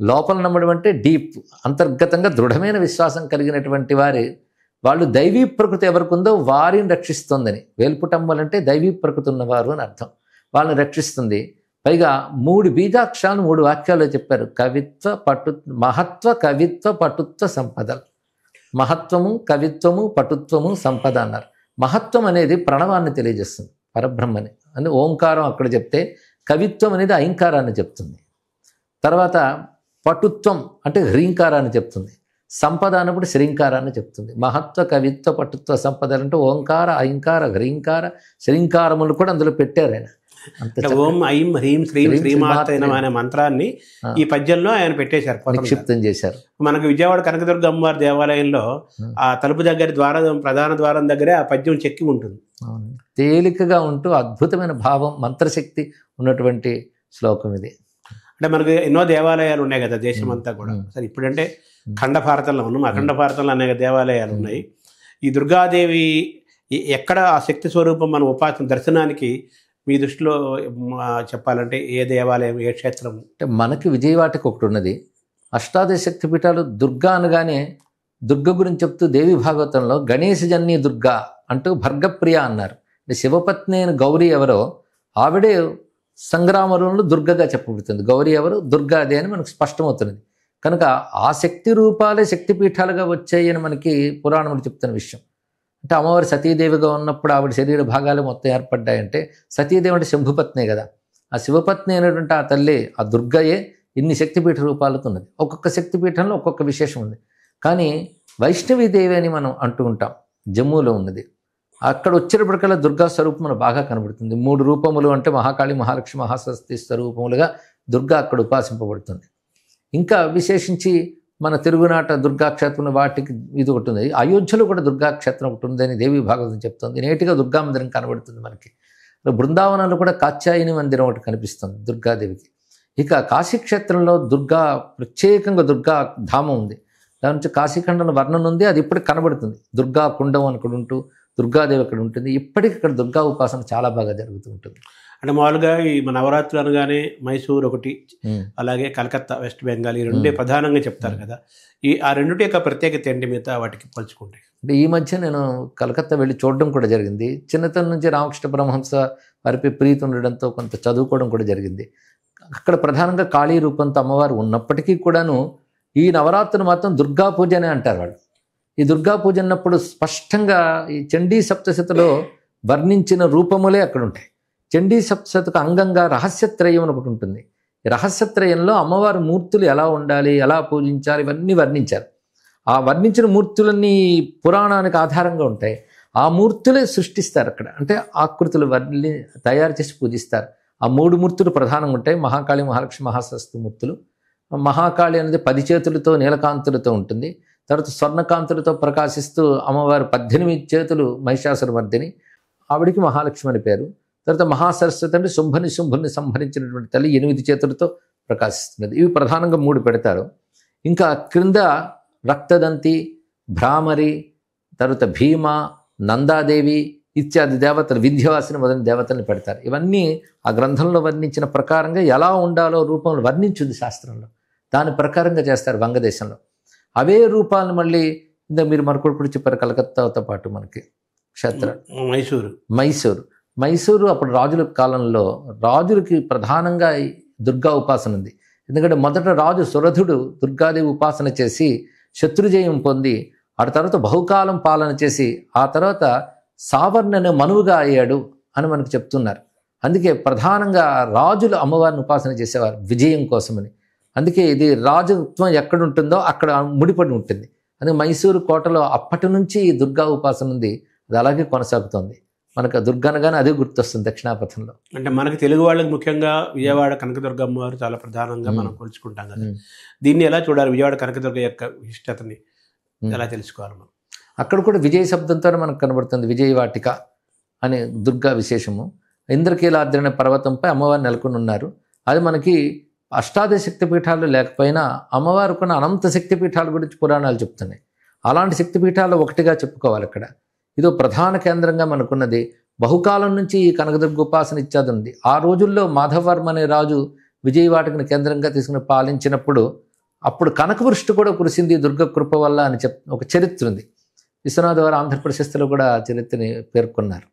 లోపల నమ్మడం అంటే డీప్, అంతర్గతంగా దృఢమైన విశ్వాసం కలిగినటువంటి వాళ్ళు దైవీ ప్రకృతి ఎవరికి ఉందో వారిని రక్షిస్తుందని. వేల్పుటమ్మలంటే దైవీ ప్రకృతి ఉన్నవారు అని అర్థం. వాళ్ళని రక్షిస్తుంది. పైగా 3 బీజాక్షరాలు 3 వాక్యాల్లో చెప్పారు. కవిత్వ మహత్వ కవిత్వ పటుత్వ సంపదలు. మహత్వము, కవిత్వము, పటుత్వము, సంపద అన్నారు. మహత్వం అనేది ప్రణవాన్ని తెలియజేస్తుంది, పరబ్రహ్మని అని ఓంకారం అక్కడ చెప్తే, కవిత్వం అనేది ఐంకారాన్ని చెప్తుంది. తర్వాత పటుత్వం అంటే హ్రీంకారాన్ని చెప్తుంది. సంపద అన్నప్పుడు శ్రీంకారాన్ని చెప్తుంది. మహత్వ కవిత్వ పటుత్వ సంపదలు అంటే ఓంకార, ఐంకార, హ్రీంకార, శ్రీంకారములు కూడా అందులో పెట్టారు ఆయన. ఓం ఐం హ్రీం శ్రీం శ్రీమాత అనే మంత్రాన్ని ఈ పద్యంలో ఆయన పెట్టేశారు, నిక్షిప్తం చేశారు. మనకు విజయవాడ కనకదుర్గ అమ్మవారి దేవాలయంలో ఆ తలుపు దగ్గర ప్రధాన ద్వారం దగ్గరే ఆ పద్యం చెక్కి ఉంటుంది. తేలికగా ఉంటూ అద్భుతమైన భావం, మంత్రశక్తి ఉన్నటువంటి శ్లోకం ఇది. అంటే మనకు ఎన్నో దేవాలయాలు ఉన్నాయి కదా దేశమంతా కూడా. సరే ఇప్పుడంటే ఖండ భారతంలో ఉన్నాం, అఖండ భారతంలో అనేక దేవాలయాలు ఉన్నాయి. ఈ దుర్గాదేవి ఎక్కడ ఆ శక్తి స్వరూపం మన ఉపాసన దర్శనానికి మీ దృష్టిలో చెప్పాలంటే ఏ దేవాలయం, ఏ క్షేత్రం? అంటే మనకి విజయవాడకి ఒకటి ఉన్నది. అష్టాదశ శక్తి పీఠాలు. దుర్గా అనగానే దుర్గ గురించి చెప్తూ దేవి భాగవతంలో గణేశ జన్య దుర్గా అంటూ భర్గప్రియ అన్నారు. అంటే శివపత్ని అయిన గౌరీ ఎవరో ఆవిడే సంగ్రామరంలో దుర్గగా చెప్పబడుతుంది. గౌరీ ఎవరు? దుర్గాదే అని మనకు స్పష్టమవుతున్నది. కనుక ఆ శక్తి రూపాలే శక్తిపీఠాలుగా వచ్చాయి అని మనకి పురాణములు చెప్తున్న విషయం. అంటే అమ్మవారి సతీదేవిగా ఉన్నప్పుడు ఆవిడ శరీర భాగాలు మొత్తం ఏర్పడ్డాయంటే సతీదేవి అంటే శంభుపత్నే కదా. ఆ శివపత్ని అయినటువంటి ఆ తల్లి, ఆ దుర్గయే ఇన్ని శక్తిపీఠ రూపాలతో ఉన్నది. ఒక్కొక్క శక్తిపీఠంలో ఒక్కొక్క విశేషం ఉంది. కానీ వైష్ణవీదేవి అని మనం అంటూ ఉంటాం, జమ్మూలో ఉన్నది. అక్కడ వచ్చేటప్పటికల్లా దుర్గా స్వరూపం మనకు బాగా కనబడుతుంది. 3 రూపములు అంటే మహాకాళి, మహాలక్ష్మి, మహాసరస్వతి స్వరూపములుగా దుర్గా అక్కడ ఉపాసింపబడుతుంది. ఇంకా విశేషించి మన తెలుగునాట దుర్గాక్షేత్రం వాటికి ఇది ఒకటి ఉంది. అయోధ్యలో కూడా దుర్గాక్షేత్రం ఒకటి ఉందని దేవి భాగవతం చెప్తుంది. నేటిగా దుర్గా మందిరం కనబడుతుంది మనకి. బృందావనంలో కూడా కాత్యాయని మందిరం ఒకటి కనిపిస్తుంది దుర్గాదేవికి. ఇక కాశీక్షేత్రంలో దుర్గా ప్రత్యేకంగా దుర్గా ధామం ఉంది. దాని నుంచి కాశీఖండం వర్ణన ఉంది. అది ఇప్పటికి కనబడుతుంది. దుర్గా కుండం అక్కడ ఉంటూ దుర్గాదేవి అక్కడ ఉంటుంది. ఇప్పటికి ఇక్కడ దుర్గా ఉపాసన చాలా బాగా జరుగుతూ ఉంటుంది. అంటే మామూలుగా ఈ మన నవరాత్రులు అనగానే మైసూర్ ఒకటి, ఉమ్. అలాగే కలకత్తా, వెస్ట్ బెంగాల్, ఈ రెండే ప్రధానంగా చెప్తారు కదా. ఆ రెండిటి యొక్క ప్రత్యేకత ఏంటి మిగతా వాటికి పోల్చుకుంటే? అంటే ఈ మధ్య నేను కలకత్తా వెళ్ళి చూడడం కూడా జరిగింది. చిన్నతనం నుంచి రామకృష్ణ పరమహంస వారిపై ప్రీతి ఉండడంతో కొంత చదువుకోవడం కూడా జరిగింది. అక్కడ ప్రధానంగా కాళీ రూపంతో అమ్మవారు ఉన్నప్పటికీ కూడాను ఈ నవరాత్రులు మాత్రం దుర్గా పూజ అనే అంటారు వాళ్ళు. ఈ దుర్గా పూజ అన్నప్పుడు స్పష్టంగా ఈ చండీ సప్తశతిలో వర్ణించిన రూపములే అక్కడ ఉంటాయి. చండీ సప్తశతికి అంగంగా రహస్యత్రయం అని ఒకటి ఉంటుంది. ఈ రహస్యత్రయంలో అమ్మవారి మూర్తులు ఎలా ఉండాలి, ఎలా పూజించాలి, ఇవన్నీ వర్ణించారు. ఆ వర్ణించిన మూర్తులన్నీ పురాణానికి ఆధారంగా ఉంటాయి. ఆ మూర్తులే సృష్టిస్తారు అక్కడ, అంటే ఆకృతులు తయారు చేసి పూజిస్తారు. ఆ 3 మూర్తులు ప్రధానంగా ఉంటాయి. మహాకాళి, మహాలక్ష్మి, మహాసరస్వతి మూర్తులు. మహాకాళి అనేది 10 చేతులతో నీలకాంతులతో ఉంటుంది. తర్వాత స్వర్ణకాంతులతో ప్రకాశిస్తూ అమ్మవారు 18 చేతులు మహిషాసురమర్దిని, ఆవిడికి మహాలక్ష్మి అని పేరు. తర్వాత మహాసరస్వతి అంటే శుంభుని సంహరించినటువంటి తల్లి 8 చేతులతో ప్రకాశిస్తున్నది. ఇవి ప్రధానంగా 3 పెడతారు. ఇంకా క్రింద రక్తదంతి, భ్రామరి, తర్వాత భీమ, నందాదేవి ఇత్యాది దేవతలు, వింధ్యవాసిని మొదలైన దేవతల్ని పెడతారు. ఇవన్నీ ఆ గ్రంథంలో వర్ణించిన ప్రకారంగా ఎలా ఉండాలో రూపంలో వర్ణించుంది శాస్త్రంలో. దాని ప్రకారంగా చేస్తారు వంగదేశంలో. అవే రూపాలను మళ్ళీ ఇంత మీరు మరొకటి చెప్పారు, కలకత్తాతో పాటు మనకి క్షేత్ర మైసూరు అప్పుడు రాజుల కాలంలో రాజులకి ప్రధానంగా దుర్గా ఉపాసన ఉంది. ఎందుకంటే మొదట రాజు సురథుడు దుర్గాదేవి ఉపాసన చేసి శత్రుజయం పొంది ఆ తర్వాత బహుకాలం పాలన చేసి ఆ తర్వాత సావర్ణను మనువుగా అయ్యాడు అని మనకు చెప్తున్నారు. అందుకే ప్రధానంగా రాజులు అమ్మవారిని ఉపాసన చేసేవారు విజయం కోసమని. అందుకే ఇది రాజత్వం ఎక్కడుంటుందో అక్కడ ముడిపడి ఉంటుంది. అందుకే మైసూరు కోటలో అప్పటి నుంచి ఈ దుర్గా ఉపాసన ఉంది. అది అలాగే కొనసాగుతుంది. మనకు దుర్గనగానే అదే గుర్తొస్తుంది దక్షిణాపథంలో. అంటే మనకి తెలుగు వాళ్ళకి ముఖ్యంగా విజయవాడ కనకదుర్గ అమ్మవారు చాలా ప్రధానంగా మనం కొలుచుకుంటాం కదా. దీన్ని ఎలా చూడాలి? విజయవాడ కనకదుర్గ యొక్క విశిష్టతని ఎలా తెలుసుకోవాలి మనం? అక్కడ కూడా విజయ శబ్దంతోనే మనకు కనబడుతుంది. విజయవాటిక అనే దుర్గా విశేషము. ఇంద్రకీలాద్రి అనే పర్వతంపై అమ్మవారు నెలకొని ఉన్నారు. అది మనకి అష్టాదశ శక్తిపీఠాలు లేకపోయినా అమ్మవారు కొన్ని అనంత శక్తిపీఠాల గురించి పురాణాలు చెప్తున్నాయి. అలాంటి శక్తిపీఠాలు ఒకటిగా చెప్పుకోవాలి అక్కడ. ఇదో ప్రధాన కేంద్రంగా మనకున్నది. బహుకాలం నుంచి ఈ కనకదుర్గ ఉపాసన ఇత్యాది ఉంది. ఆ రోజుల్లో మాధవర్మ అనే రాజు విజయవాటికను కేంద్రంగా తీసుకుని పాలించినప్పుడు అప్పుడు కనకవృష్టి కూడా కురిసింది దుర్గ కృప వల్ల అని ఒక చరిత్ర ఉంది. విశ్వనాథ్ వారు ఆంధ్రప్రశస్తిలో కూడా చరిత్రని పేర్కొన్నారు.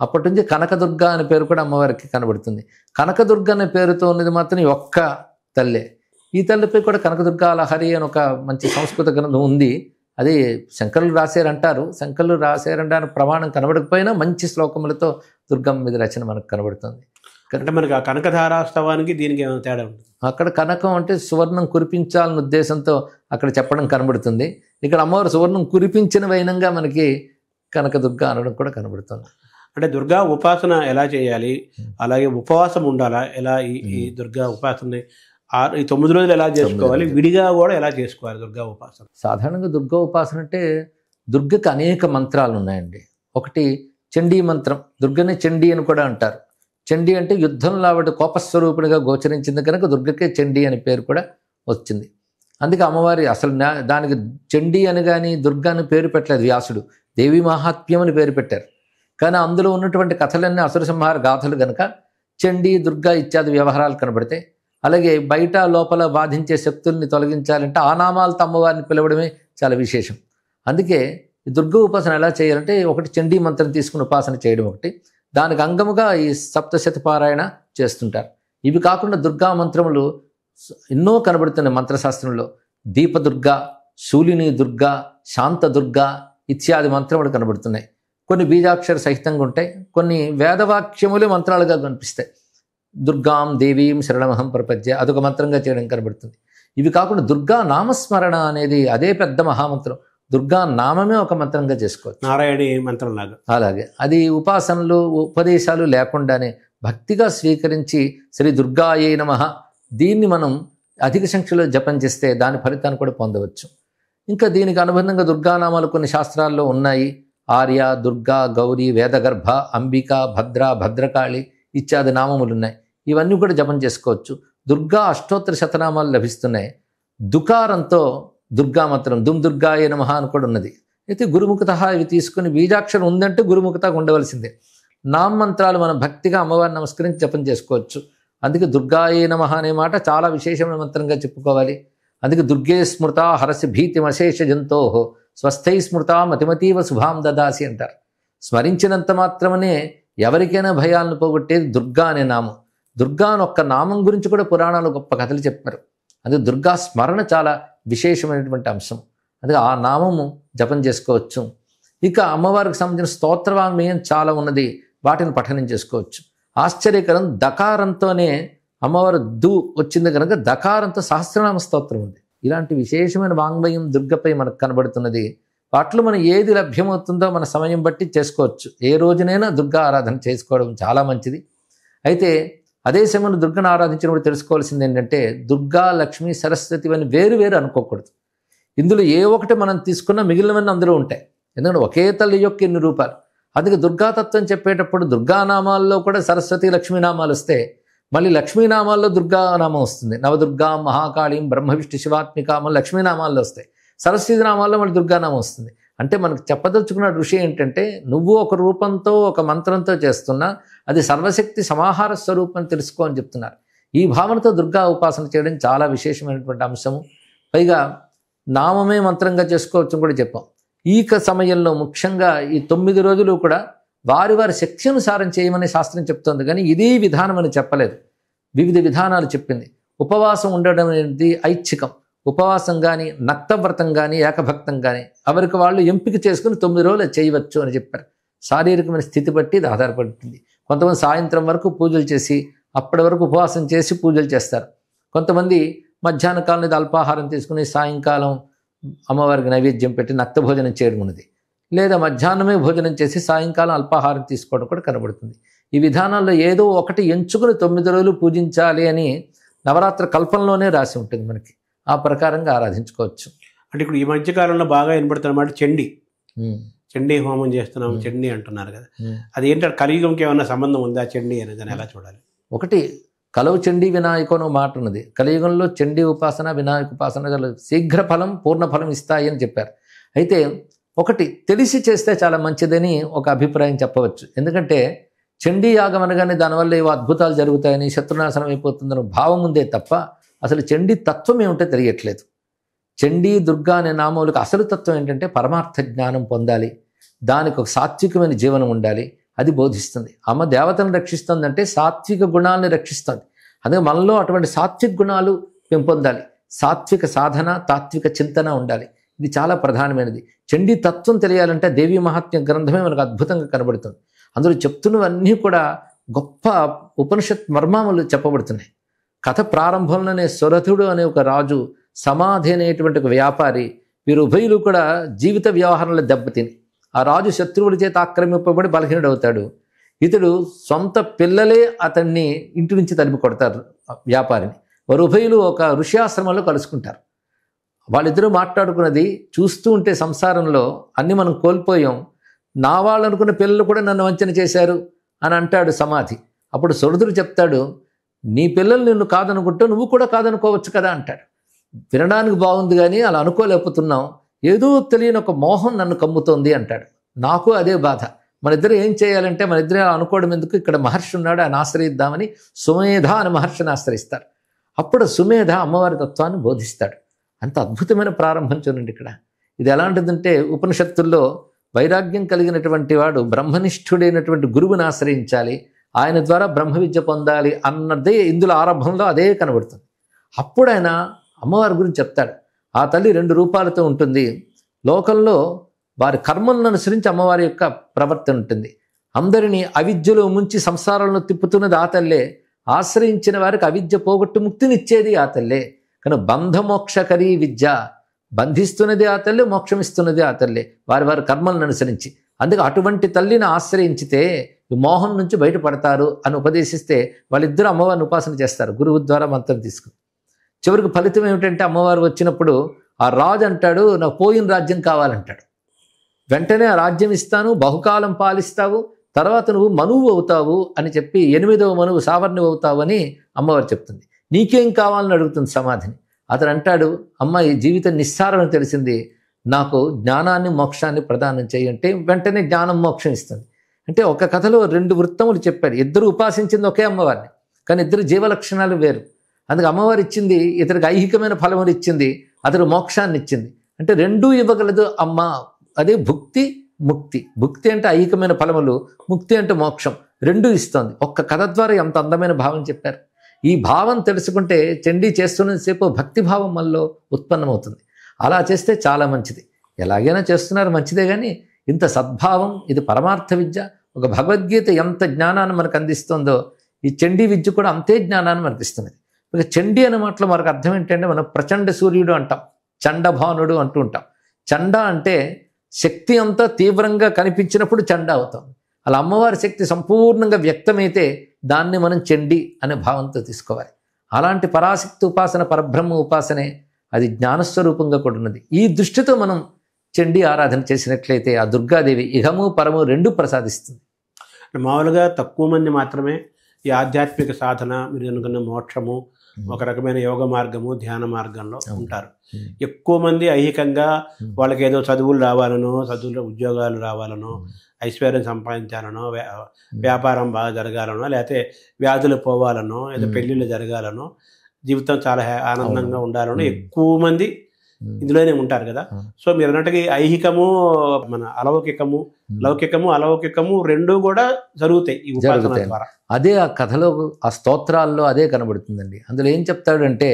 అప్పటి నుంచి కనకదుర్గ అనే పేరు కూడా అమ్మవారికి కనబడుతుంది. కనకదుర్గ అనే పేరుతో ఉన్నది మాత్రం ఈ ఒక్క తల్లే. ఈ తల్లిపై కూడా కనకదుర్గ లహరి అని ఒక మంచి సంస్కృత గ్రంథం ఉంది. అది శంకరులు రాశారంటారు. శంకరులు రాశారంటారు ప్రమాణం కనబడకపోయినా మంచి శ్లోకములతో దుర్గమ్మ మీద రచన మనకు కనబడుతుంది. అంటే మనకి ఆ కనకధారాస్తవానికి దీనికి ఏమైనా తేడా ఉంటుంది? అక్కడ కనకం అంటే సువర్ణం కురిపించాలన్న ఉద్దేశంతో అక్కడ చెప్పడం కనబడుతుంది. ఇక్కడ అమ్మవారు సువర్ణం కురిపించిన వైనంగా మనకి కనకదుర్గ అనడం కూడా కనబడుతుంది. అంటే దుర్గా ఉపాసన ఎలా చేయాలి, అలాగే ఉపవాసం ఉండాలా, ఎలా ఈ దుర్గా ఉపాసన ఈ 9 రోజులు ఎలా చేసుకోవాలి, విడిగా కూడా ఎలా చేసుకోవాలి దుర్గా ఉపాసన? సాధారణంగా దుర్గా ఉపాసన అంటే దుర్గకి అనేక మంత్రాలు ఉన్నాయండి. ఒకటి చండీ మంత్రం. దుర్గని చండీ అని కూడా అంటారు. చండీ అంటే యుద్ధంలో ఆవిడ కోపస్వరూపుడిగా గోచరించింది కనుక దుర్గకే చండీ అనే పేరు కూడా వచ్చింది. అందుకే అమ్మవారి అసలు దానికి చండీ అని కానీ దుర్గా అని పేరు పెట్టలేదు వ్యాసుడు. దేవి మహాత్మ్యం అని పేరు పెట్టారు. కానీ అందులో ఉన్నటువంటి కథలన్నీ అసుర సంహార గాథలు కనుక చండీ, దుర్గా ఇత్యాది వ్యవహారాలు కనబడతాయి. అలాగే బయట లోపల బాధించే శక్తుల్ని తొలగించాలంటే ఆ నామాలతో అమ్మవారిని పిలవడమే చాలా విశేషం. అందుకే ఈ దుర్గా ఉపాసన ఎలా చేయాలంటే ఒకటి చండీ మంత్రం తీసుకుని ఉపాసన చేయడం ఒకటి, దానికి అంగముగా ఈ సప్తశతి పారాయణ చేస్తుంటారు. ఇవి కాకుండా దుర్గా మంత్రములు ఎన్నో కనబడుతున్నాయి మంత్రశాస్త్రంలో. దీపదుర్గా, శూలిని దుర్గా, శాంత దుర్గా ఇత్యాది మంత్రములు కనబడుతున్నాయి. కొన్ని బీజాక్షర సహితంగా ఉంటాయి, కొన్ని వేదవాక్యములే మంత్రాలుగా కనిపిస్తాయి. దుర్గాం దేవీం శరణమహం ప్రపద్య అదొక మంత్రంగా చేయడం కనబడుతుంది. ఇవి కాకుండా దుర్గా నామస్మరణ అనేది అదే పెద్ద మహామంత్రం. దుర్గా నామమే ఒక మంత్రంగా చేసుకోవచ్చు, నారాయణి మంత్రం లాగా. అలాగే అది ఉపాసనలు ఉపదేశాలు లేకుండానే భక్తిగా స్వీకరించి శ్రీ దుర్గాయే నమః దీన్ని మనం అధిక సంఖ్యలో జపం చేస్తే దాని ఫలితాన్ని కూడా పొందవచ్చు. ఇంకా దీనికి అనుబంధంగా దుర్గానామాలు కొన్ని శాస్త్రాల్లో ఉన్నాయి. ఆర్య, దుర్గా, గౌరీ, వేదగర్భ, అంబిక, భద్ర, భద్రకాళి ఇత్యాది నామములు ఉన్నాయి. ఇవన్నీ కూడా జపం చేసుకోవచ్చు. దుర్గా అష్టోత్తర శతనామాలు లభిస్తున్నాయి. దుకారంతో దుర్గా మంత్రం దుమ్ దుర్గాయ నమః అని కూడా ఉన్నది. అయితే గురుముఖత ఇవి తీసుకుని బీజాక్షరం ఉందంటే గురుముఖత ఉండవలసిందే, నామమంత్రాలు మనం భక్తిగా అమ్మవారిని నమస్కరించి జపం చేసుకోవచ్చు. అందుకే దుర్గాయే నమః అనే మాట చాలా విశేషమైన మంత్రంగా చెప్పుకోవాలి. అందుకే దుర్గే స్మృత హరసి భీతిమశేష జంతోహో స్వస్థై స్మృత మతిమతీవ శుభాం దదాసి అంటారు. స్మరించినంత మాత్రమనే ఎవరికైనా భయాలను పోగొట్టేది దుర్గా అనే నామం. దుర్గా అని ఒక్క నామం గురించి కూడా పురాణాలు గొప్ప కథలు చెప్పారు. అందుకే దుర్గా స్మరణ చాలా విశేషమైనటువంటి అంశం. అందుకే ఆ నామము జపం చేసుకోవచ్చు. ఇక అమ్మవారికి సంబంధించిన స్తోత్రవాంగ్మయం చాలా ఉన్నది, వాటిని పఠనం చేసుకోవచ్చు. ఆశ్చర్యకరం, దకారంతోనే అమ్మవారు దు వచ్చింది కనుక దకారంతో సహస్రనామ స్తోత్రం ఉంది. ఇలాంటి విశేషమైన వాంగ్మయం దుర్గపై మనకు కనబడుతున్నది. వాటిలో మనం ఏది లభ్యమవుతుందో మన సమయం బట్టి చేసుకోవచ్చు. ఏ రోజునైనా దుర్గా ఆరాధన చేసుకోవడం చాలా మంచిది. అయితే అదే సమయంలో దుర్గను ఆరాధించినప్పుడు తెలుసుకోవాల్సింది ఏంటంటే దుర్గా, లక్ష్మి, సరస్వతి అని వేరు వేరు అనుకోకూడదు. ఇందులో ఏ ఒకటి మనం తీసుకున్నా మిగిలినవన్నీ అందులో ఉంటాయి. ఎందుకంటే ఒకే తల్లి యొక్క ఎన్ని రూపాలు. అందుకే దుర్గాతత్వం చెప్పేటప్పుడు దుర్గానామాల్లో కూడా సరస్వతి, లక్ష్మీనామాలు వస్తే మళ్ళీ లక్ష్మీనామాల్లో దుర్గానామం వస్తుంది. నవదుర్గా, మహాకాళీం, బ్రహ్మ విష్ణు శివాత్మికామం లక్ష్మీనామాల్లో వస్తాయి. సరస్వతి నామాల్లో మళ్ళీ దుర్గానామం వస్తుంది. అంటే మనకు చెప్పదలుచుకున్న ఋషి ఏంటంటే నువ్వు ఒక రూపంతో ఒక మంత్రంతో చేస్తున్నా అది సర్వశక్తి సమాహార స్వరూపం తెలుసుకో అని చెప్తున్నారు. ఈ భావనతో దుర్గా ఉపాసన చేయడం చాలా విశేషమైనటువంటి అంశము. పైగా నామమే మంత్రంగా చేసుకోవచ్చు కూడా చెప్పాం. ఈ సమయంలో ముఖ్యంగా ఈ 9 రోజులు కూడా వారి వారి శక్తి అనుసారం చేయమని శాస్త్రం చెప్తోంది, కానీ ఇదే విధానం అని చెప్పలేదు. వివిధ విధానాలు చెప్పింది. ఉపవాసం ఉండడం అనేది ఐచ్ఛికం. ఉపవాసం కానీ, నక్తవ్రతం కానీ, ఏకభక్తం కానీ ఎవరికి వాళ్ళు ఎంపిక చేసుకుని 9 రోజులు చేయవచ్చు అని చెప్పారు. శారీరకమైన స్థితి బట్టి ఇది ఆధారపడుతుంది. కొంతమంది సాయంత్రం వరకు పూజలు చేసి అప్పటి వరకు ఉపవాసం చేసి పూజలు చేస్తారు. కొంతమంది మధ్యాహ్న కాలం మీద అల్పాహారం తీసుకుని సాయంకాలం అమ్మవారికి నైవేద్యం పెట్టి నక్త భోజనం చేయడం ఉన్నది. లేదా మధ్యాహ్నమే భోజనం చేసి సాయంకాలం అల్పాహారం తీసుకోవడం కూడా కనబడుతుంది. ఈ విధానాల్లో ఏదో ఒకటి ఎంచుకుని 9 రోజులు పూజించాలి అని నవరాత్రి కల్పంలోనే రాసి ఉంటుంది మనకి. ఆ ప్రకారంగా ఆరాధించుకోవచ్చు. అంటే ఇప్పుడు ఈ మధ్యకాలంలో బాగా వినపడుతున్నమాట చండీ హోమం చేస్తున్నాం, చండీ అంటున్నారు కదా. అది ఏంటంటే కలియుగంకి ఏమన్నా సంబంధం ఉందా చండీ అనేది, దాన్ని ఎలా చూడాలి? ఒకటి కలవు చండీ వినాయకు అని మాట ఉన్నది. కలియుగంలో చండీ ఉపాసన, వినాయక ఉపాసన శీఘ్ర ఫలం, పూర్ణ ఫలం ఇస్తాయి అని చెప్పారు. అయితే ఒకటి తెలిసి చేస్తే చాలా మంచిదని ఒక అభిప్రాయం చెప్పవచ్చు. ఎందుకంటే చండీ యాగం అనగానే దానివల్ల ఏవో అద్భుతాలు జరుగుతాయని, శత్రునాశనం అయిపోతుందని భావం ఉందే తప్ప అసలు చండీ తత్వం ఏమిటో తెలియట్లేదు. చండీ, దుర్గా అనే నామములకు అసలు తత్వం ఏంటంటే పరమార్థ జ్ఞానం పొందాలి, దానికి ఒక సాత్వికమైన జీవనం ఉండాలి, అది బోధిస్తుంది. అమ్మ దేవతను రక్షిస్తుందంటే సాత్విక గుణాలను రక్షిస్తుంది. అందుకే మనలో అటువంటి సాత్విక గుణాలు పెంపొందాలి. సాత్విక సాధన, తాత్విక చింతన ఉండాలి. ఇది చాలా ప్రధానమైనది. చండీ తత్వం తెలియాలంటే దేవీ మహాత్మ్య గ్రంథమే మనకు అద్భుతంగా కనబడుతుంది. అందులో చెప్తున్నవన్నీ కూడా గొప్ప ఉపనిషత్ మర్మాములు చెప్పబడుతున్నాయి. కథ ప్రారంభంలోనే సురథుడు అనే ఒక రాజు, సమాధి అనేటువంటి ఒక వ్యాపారి, వీరు ఉభయులు కూడా జీవిత వ్యవహారంలో దెబ్బతిని ఆ రాజు శత్రువుల చేత ఆక్రమింపబడి బలహీనుడవుతాడు. ఇతడు సొంత పిల్లలే అతన్ని ఇంటి నుంచి తరిమి కొడతారు వ్యాపారిని. వారు ఉభయులు ఒక ఋషి ఆశ్రమంలో కలుసుకుంటారు. వాళ్ళిద్దరూ మాట్లాడుకున్నది చూస్తూ ఉంటే సంసారంలో అన్ని మనం కోల్పోయాం, నా వాళ్ళు అనుకున్న పిల్లలు కూడా నన్ను వంచన చేశారు అని అంటాడు సమాధి. అప్పుడు సురథుడు చెప్తాడు, నీ పిల్లలు నిన్ను కాదనుకుంటే నువ్వు కూడా కాదనుకోవచ్చు కదా అంటాడు. వినడానికి బాగుంది కానీ అలా అనుకోలేకపోతున్నాం, ఏదో తెలియని ఒక మోహం నన్ను కమ్ముతోంది అంటాడు. నాకు అదే బాధ. మన ఇద్దరు ఏం చేయాలంటే మన ఇద్దరు అనుకోవడం ఎందుకు, ఇక్కడ మహర్షి ఉన్నాడు, ఆయన ఆశ్రయిద్దామని సుమేధ అని మహర్షిని ఆశ్రయిస్తారు. అప్పుడు సుమేధ అమ్మవారి తత్వాన్ని బోధిస్తాడు. అంత అద్భుతమైన ప్రారంభం చూడండి ఇక్కడ. ఇది ఎలాంటిదంటే ఉపనిషత్తుల్లో వైరాగ్యం కలిగినటువంటి వాడు బ్రహ్మనిష్ఠుడైనటువంటి గురువుని ఆశ్రయించాలి, ఆయన ద్వారా బ్రహ్మ విద్య పొందాలి అన్నదే ఇందులో ఆరంభంలో అదే కనబడుతుంది. అప్పుడు ఆయన అమ్మవారి గురించి చెప్తాడు. ఆ తల్లి 2 రూపాలతో ఉంటుంది. లోకంలో వారి కర్మలను అనుసరించి అమ్మవారి యొక్క ప్రవర్తన ఉంటుంది. అందరినీ అవిద్యలో ముంచి సంసారంలో తిప్పుతున్నది ఆ తల్లే. ఆశ్రయించిన వారికి అవిద్య పోగొట్టు ముక్తినిచ్చేది ఆ తల్లే. కానీ బంధమోక్షకరీ విద్య, బంధిస్తున్నది ఆ తల్లి, మోక్షమిస్తున్నది ఆ తల్లి, వారి వారి కర్మలను అనుసరించి. అందుకే అటువంటి తల్లిని ఆశ్రయించితే మోహం నుంచి బయటపడతారు అని ఉపదేశిస్తే వాళ్ళిద్దరూ అమ్మవారిని ఉపాసన చేస్తారు గురువు ద్వారా మంత్రం తీసుకుని. చివరికి ఫలితం ఏమిటంటే అమ్మవారు వచ్చినప్పుడు ఆ రాజు అంటాడు, నాకు పోయిన రాజ్యం కావాలంటాడు. వెంటనే ఆ రాజ్యం ఇస్తాను, బహుకాలం పాలిస్తావు, తర్వాత నువ్వు మనువు అవుతావు అని చెప్పి 8వ మనువు సావర్ణి అవుతావు అని అమ్మవారు చెప్తుంది. నీకేం కావాలని అడుగుతుంది సమాధిని. అతను అంటాడు, అమ్మ ఈ జీవితం నిస్సారం అని తెలిసింది, నాకు జ్ఞానాన్ని మోక్షాన్ని ప్రదానం చేయంటే వెంటనే జ్ఞానం మోక్షం ఇస్తుంది. అంటే ఒక కథలో 2 వృత్తములు చెప్పాడు. ఇద్దరు ఉపాసించింది ఒకే అమ్మవారిని, కానీ ఇద్దరు జీవలక్షణాలు వేరు. అందుకే అమ్మవారు ఇచ్చింది ఇతనికి ఐహికమైన ఫలములు ఇచ్చింది, అతడు మోక్షాన్ని ఇచ్చింది. అంటే రెండూ ఇవ్వగలదు అమ్మ. అదే భుక్తి ముక్తి. భుక్తి అంటే ఐహికమైన ఫలములు, ముక్తి అంటే మోక్షం, రెండూ ఇస్తోంది. ఒక్క కథ ద్వారా ఎంత అందమైన భావం చెప్పారు. ఈ భావం తెలుసుకుంటే చండీ చేస్తున్నంతసేపు భక్తి భావం మనలో ఉత్పన్నమవుతుంది. అలా చేస్తే చాలా మంచిది. ఎలాగైనా చేస్తున్నారు మంచిదే, కానీ ఇంత సద్భావం, ఇది పరమార్థ విద్య. ఒక భగవద్గీత ఎంత జ్ఞానాన్ని మనకు అందిస్తుందో ఈ చండీ విద్య కూడా అంతే జ్ఞానాన్ని మనకి ఇస్తున్నది. ఇక చండీ అనే మాటలో మనకు అర్థం ఏంటంటే, మనం ప్రచండ సూర్యుడు అంటాం, చండభానుడు అంటూ ఉంటాం. చండ అంటే శక్తి అంతా తీవ్రంగా కనిపించినప్పుడు చండ అవుతాం. అలా అమ్మవారి శక్తి సంపూర్ణంగా వ్యక్తమైతే దాన్ని మనం చండీ అనే భావంతో తీసుకోవాలి. అలాంటి పరాశక్తి ఉపాసన, పరబ్రహ్మ ఉపాసనే, అది జ్ఞానస్వరూపంగా కూడా ఉన్నది. ఈ దృష్టితో మనం చండీ ఆరాధన చేసినట్లయితే ఆ దుర్గాదేవి ఇహము పరము రెండు ప్రసాదిస్తుంది. మామూలుగా తక్కువ మంది మాత్రమే ఈ ఆధ్యాత్మిక సాధన, మీరు అనుకున్న మోక్షము, ఒక రకమైన యోగ మార్గము, ధ్యాన మార్గంలో ఉంటారు. ఎక్కువ మంది ఐహికంగా వాళ్ళకి ఏదో చదువులు రావాలనో, చదువులో ఉద్యోగాలు రావాలనో, ఐశ్వర్యం సంపాదించాలనో, వ్యాపారం బాగా జరగాలనో, లేకపోతే వ్యాధులు పోవాలనో, ఏదో పెళ్ళిళ్ళు జరగాలనో, జీవితం చాలా ఆనందంగా ఉండాలనో ఎక్కువ మంది ఇందులోనే ఉంటారు కదా. సో మీరు అన్నట్టుగా ఐహికము, మన అలౌకికము, లౌకికము, అలౌకికము రెండూ కూడా జరుగుతాయి ఈ ఉపాసన ద్వారా. అదే ఆ కథలో, ఆ స్తోత్రాల్లో అదే కనబడుతుందండి. అందులో ఏం చెప్తాడంటే,